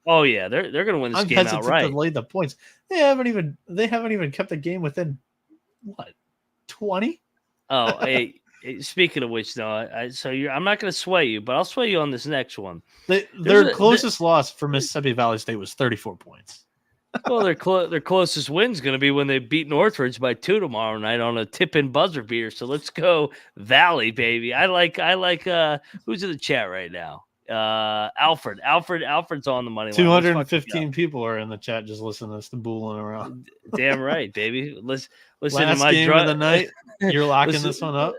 Oh yeah. They're gonna win this game outright. To lay the points. They haven't even kept the game within what 20. Oh, hey. Speaking of which, though, I'm not going to sway you, but I'll sway you on this next one. Their closest loss for Mississippi Valley State was 34 points. Well, their closest win is going to be when they beat Northridge by 2 tomorrow night on a tip-in buzzer beater. So let's go Valley, baby. I like. Who's in the chat right now? Alfred. Alfred's on the money line. 215 people are in the chat just listening to us booling around. Damn right, baby. Listen Last to my game of the night. You're locking this one up.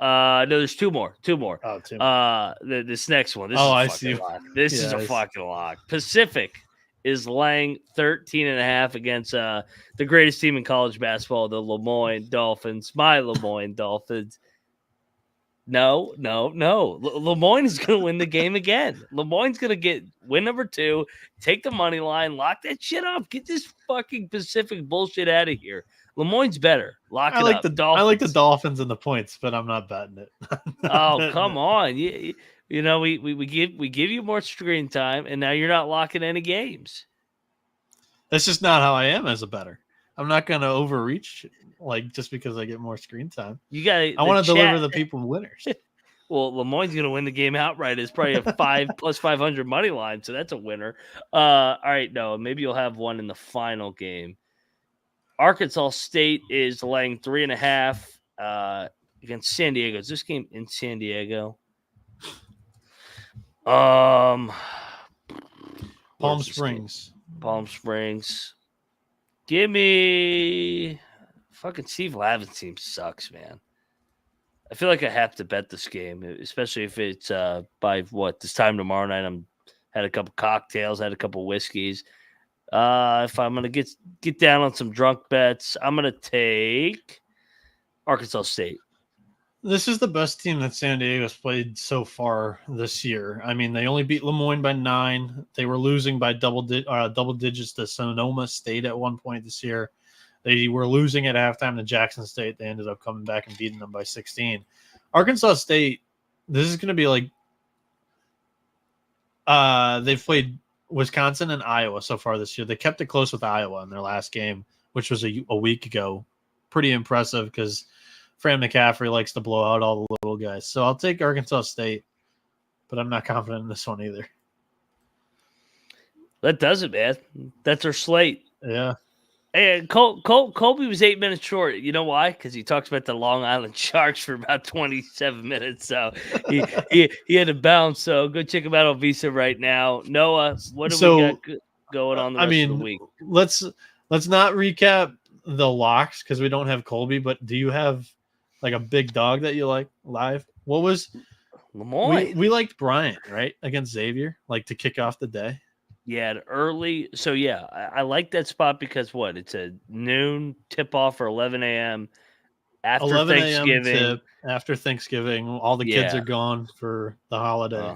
No, there's 2 more. Oh, 2 more. This next one. I see. This is a fucking lock. Pacific is laying 13.5 against the greatest team in college basketball, the Lemoyne Dolphins. My Lemoyne Dolphins. No. Lemoyne is going to win the game again. Lemoyne's going to get win number 2, take the money line, lock that shit up. Get this fucking Pacific bullshit out of here. Lemoyne's better. Lock it up. I like the Dolphins and the points, but I'm not betting it. Oh, come on. You know, we give you more screen time, and now you're not locking any games. That's just not how I am as a bettor. I'm not going to overreach just because I get more screen time. I want to deliver the people winners. Well, Lemoyne's going to win the game outright. It's probably a 5 plus 500 money line, so that's a winner. All right, Noah, maybe you'll have one in the final game. Arkansas State is laying 3.5 against San Diego. Is this game in San Diego? Palm Springs. Give me fucking Steve Lavin's team sucks, man. I feel like I have to bet this game, especially if it's by this time tomorrow night. Had a couple cocktails, had a couple whiskeys. If I'm gonna get down on some drunk bets, I'm gonna take Arkansas State. This is the best team that San Diego's played so far this year. I mean, they only beat Lemoyne by 9. They were losing by double digits to Sonoma State at one point this year. They were losing at halftime to Jackson State. They ended up coming back and beating them by 16. Arkansas State, this is going to be like they've played Wisconsin and Iowa so far this year. They kept it close with Iowa in their last game, which was a week ago. Pretty impressive because Fran McCaffrey likes to blow out all the little guys. So I'll take Arkansas State, but I'm not confident in this one either. That does it, man. That's our slate. Yeah. And Colby was 8 minutes short. You know why? Because he talks about the Long Island Sharks for about 27 minutes. So he had to bounce. So go check him out on Visa right now. Noah, what do we got going on the rest of the week? Let's not recap the locks because we don't have Colby, but do you have like a big dog that you like live? What was Lemoyne? We liked Bryant, right? Against Xavier, like to kick off the day. Yeah, early. So yeah, I like that spot because it's a noon tip off or 11 a.m. after 11 Thanksgiving. a.m. after Thanksgiving, all the kids are gone for the holiday.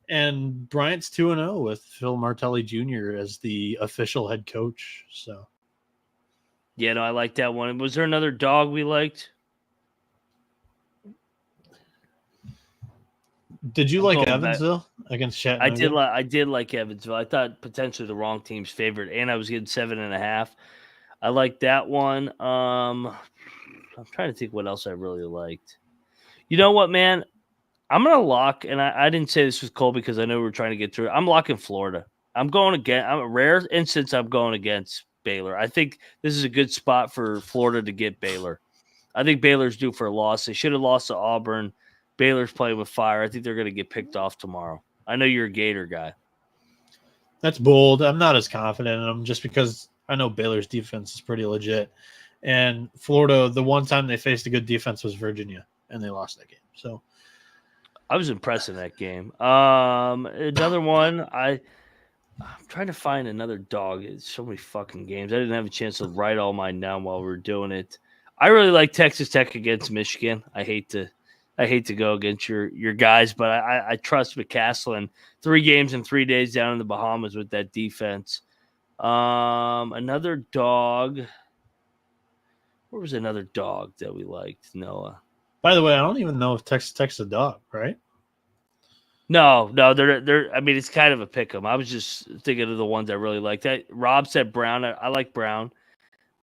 And Bryant's 2-0 with Phil Martelli Jr. as the official head coach. So, yeah, no, I like that one. Was there another dog we liked? Did you like Evansville against Chattanooga? I did like Evansville. I thought potentially the wrong team's favorite, and I was getting 7.5. I like that one. I'm trying to think what else I really liked. You know what, man? I'm gonna lock, and I didn't say this was Colby because I know we were trying to get through it. I'm locking Florida. I'm a rare instance I'm going against Baylor. I think this is a good spot for Florida to get Baylor. I think Baylor's due for a loss. They should have lost to Auburn. Baylor's playing with fire. I think they're going to get picked off tomorrow. I know you're a Gator guy. That's bold. I'm not as confident in them just because I know Baylor's defense is pretty legit. And Florida, the one time they faced a good defense was Virginia, and they lost that game. So I was impressed in that game. Another one, I'm trying to find another dog. It's so many fucking games. I didn't have a chance to write all mine down while we were doing it. I really like Texas Tech against Michigan. I hate to go against your guys, but I trust McCaslin. 3 games in 3 days down in the Bahamas with that defense. Another dog. Where was another dog that we liked, Noah? By the way, I don't even know if Texas Tech's a dog, right? No, they're. I mean, it's kind of a pick 'em. I was just thinking of the ones I really liked. That Rob said Brown. I like Brown,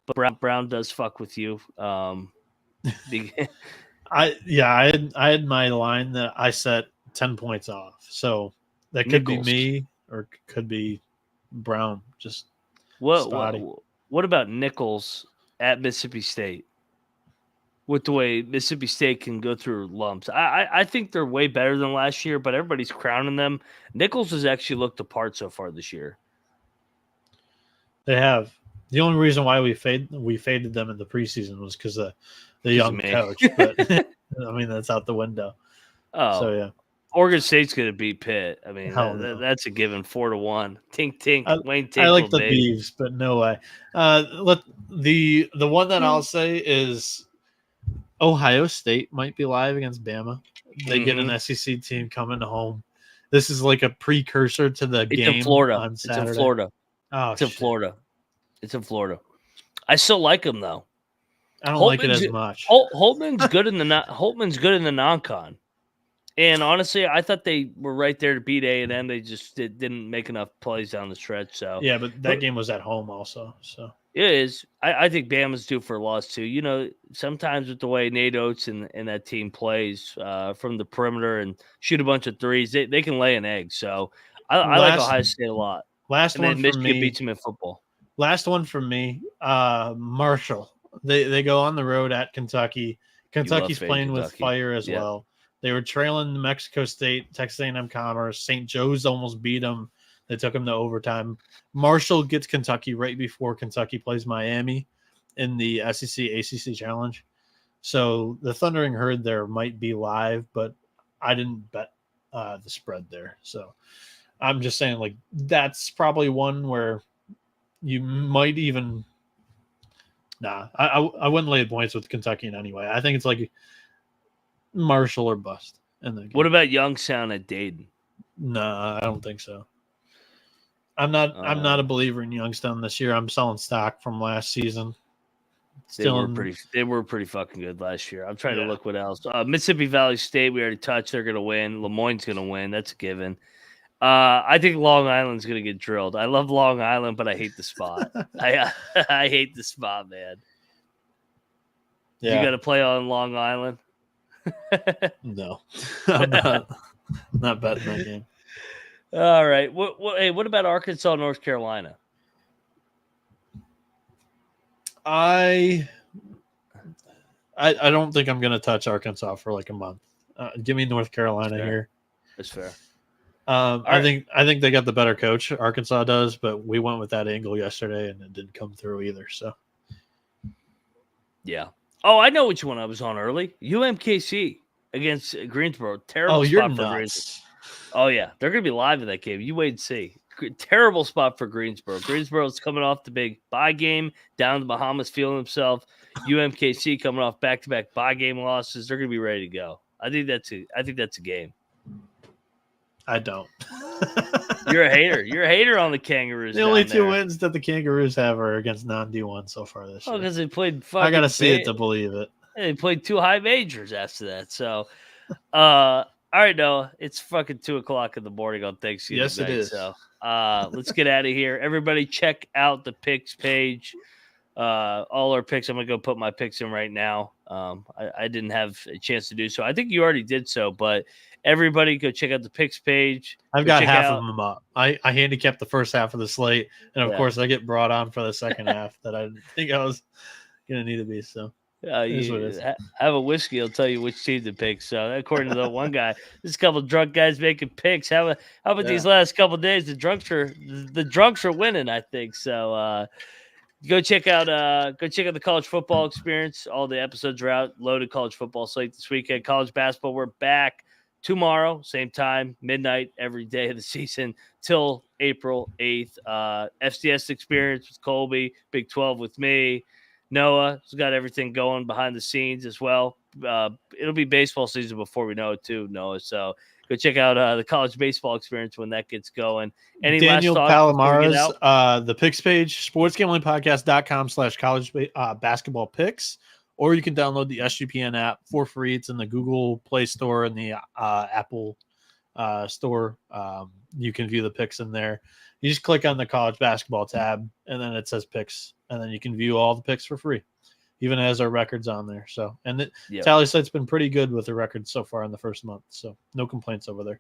but Brown does fuck with you. I had my line that I set 10 points off. So that could Nichols. be me or could be Brown. Just what about Nichols at Mississippi State? With the way Mississippi State can go through lumps. I think they're way better than last year, but everybody's crowning them. Nichols has actually looked apart so far this year. They have. The only reason why we faded them in the preseason was because the young coach. But I mean, that's out the window. Oh, so yeah. Oregon State's going to beat Pitt. I mean, that's a given. 4-1. Tink tink. Wayne Tinkle. I like the Beavs, but no way. The one that I'll say is Ohio State might be live against Bama. They get an SEC team coming home. This is like a precursor to the game in Florida. on Saturday. It's in Florida. Oh, it's in Florida. It's in Florida. I still like them though. I don't like it as much. Holtman's good in the non-con. And honestly, I thought they were right there to beat A&M. They just didn't make enough plays down the stretch. So yeah, but that game was at home also. So it is. I think Bama's due for a loss too. You know, sometimes with the way Nate Oates and that team plays from the perimeter and shoot a bunch of threes, they can lay an egg. So I like Ohio State a lot. Michigan beats them in football. Last one from me, Marshall. They go on the road at Kentucky. Kentucky's playing with fire as well. They were trailing New Mexico State, Texas A&M Commerce. St. Joe's almost beat them. They took them to overtime. Marshall gets Kentucky right before Kentucky plays Miami in the SEC-ACC Challenge. So the Thundering Herd there might be live, but I didn't bet the spread there. So I'm just saying, like, that's probably one where you might even – I wouldn't lay the points with Kentucky in any way. I think it's like – Marshall or bust. What about Youngstown at Dayton? No, I don't think so. I'm not a believer in Youngstown this year. I'm selling stock from last season. They were pretty fucking good last year. I'm trying to look what else. Mississippi Valley State, we already touched. They're gonna win. Lemoyne's gonna win. That's a given. I think Long Island's gonna get drilled. I love Long Island, but I hate the spot. I hate the spot, man. Yeah. You got to play on Long Island. No, I'm not betting that game. All right. What about Arkansas, North Carolina? I don't think I'm going to touch Arkansas for like a month. Give me North Carolina here. That's fair. I think they got the better coach. Arkansas does, but we went with that angle yesterday and it didn't come through either. So Yeah. Oh, I know which one I was on early. UMKC against Greensboro. Terrible spot for Greensboro. Oh, yeah. They're going to be live in that game. You wait and see. Terrible spot for Greensboro. Greensboro's coming off the big bye game, down in the Bahamas, feeling himself. UMKC coming off back-to-back bye game losses. They're going to be ready to go. I think that's a game. I don't. You're a hater. You're a hater on the Kangaroos. The only two wins that the Kangaroos have are against non-D1 so far this year. Oh, because they played I got to see it to believe it. They played 2 high majors after that. So, all right, Noah, it's fucking 2:00 in the morning on Thanksgiving Yes, night, it is. So let's get out of here. Everybody check out the picks page. All our picks. I'm going to go put my picks in right now. I didn't have a chance to do so. I think you already did so, but everybody go check out the picks page. I've got half of them up. I handicapped the first half of the slate, and of course I get brought on for the second half that I didn't think I was going to need to be. So you have a whiskey. I'll tell you which team to pick. So according to the one guy, there's a couple of drunk guys making picks. How about these last couple of days? The drunks are winning, I think. So go check out the college football experience. All the episodes are out. Loaded college football slate this weekend. College basketball. We're back tomorrow, same time, midnight, every day of the season till April 8th. FCS experience with Colby, Big 12 with me. Noah has got everything going behind the scenes as well. It'll be baseball season before we know it too, Noah. So go check out the college baseball experience when that gets going. Any Daniel last thoughts? Palomares, the picks page, sportsgamblingpodcast.com/college basketball picks, or you can download the SGPN app for free. It's in the Google Play Store and the Apple Store. You can view the picks in there. You just click on the college basketball tab, and then it says picks, and then you can view all the picks for free, even as our records on there. So, and the tally site's been pretty good with the records so far in the first month. So no complaints over there.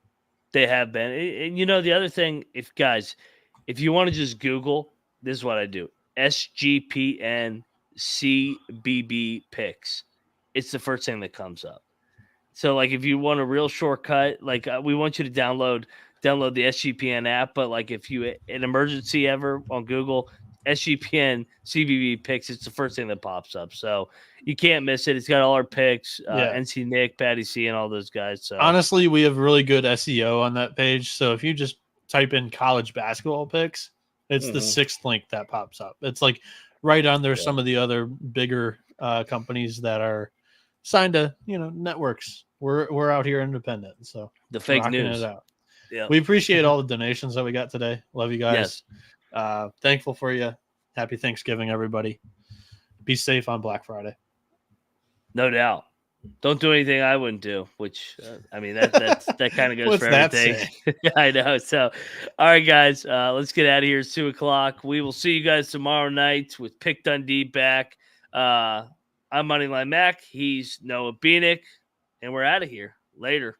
They have been. And the other thing, if you want to just Google, this is what I do. SGPN CBB picks. It's the first thing that comes up. So like if you want a real shortcut, like we want you to download the SGPN app, but like if you an emergency ever on Google, SGPN CBB picks, it's the first thing that pops up. So you can't miss it. It's got all our picks, NC Nick, Patty C, and all those guys. So honestly, we have really good SEO on that page. So if you just type in college basketball picks, it's the 6th link that pops up. It's like right under some of the other bigger companies that are signed to networks. We're out here independent, so the fake news. It out. Yeah, we appreciate all the donations that we got today. Love you guys. Yes. Thankful for you. Happy Thanksgiving, everybody. Be safe on Black Friday. No doubt. Don't do anything I wouldn't do, which that kind of goes for everything. I know. So, all right, guys, let's get out of here. It's 2:00. We will see you guys tomorrow night with Pick Dundee back. I'm Moneyline Mac. He's Noah Bieniek, and we're out of here. Later.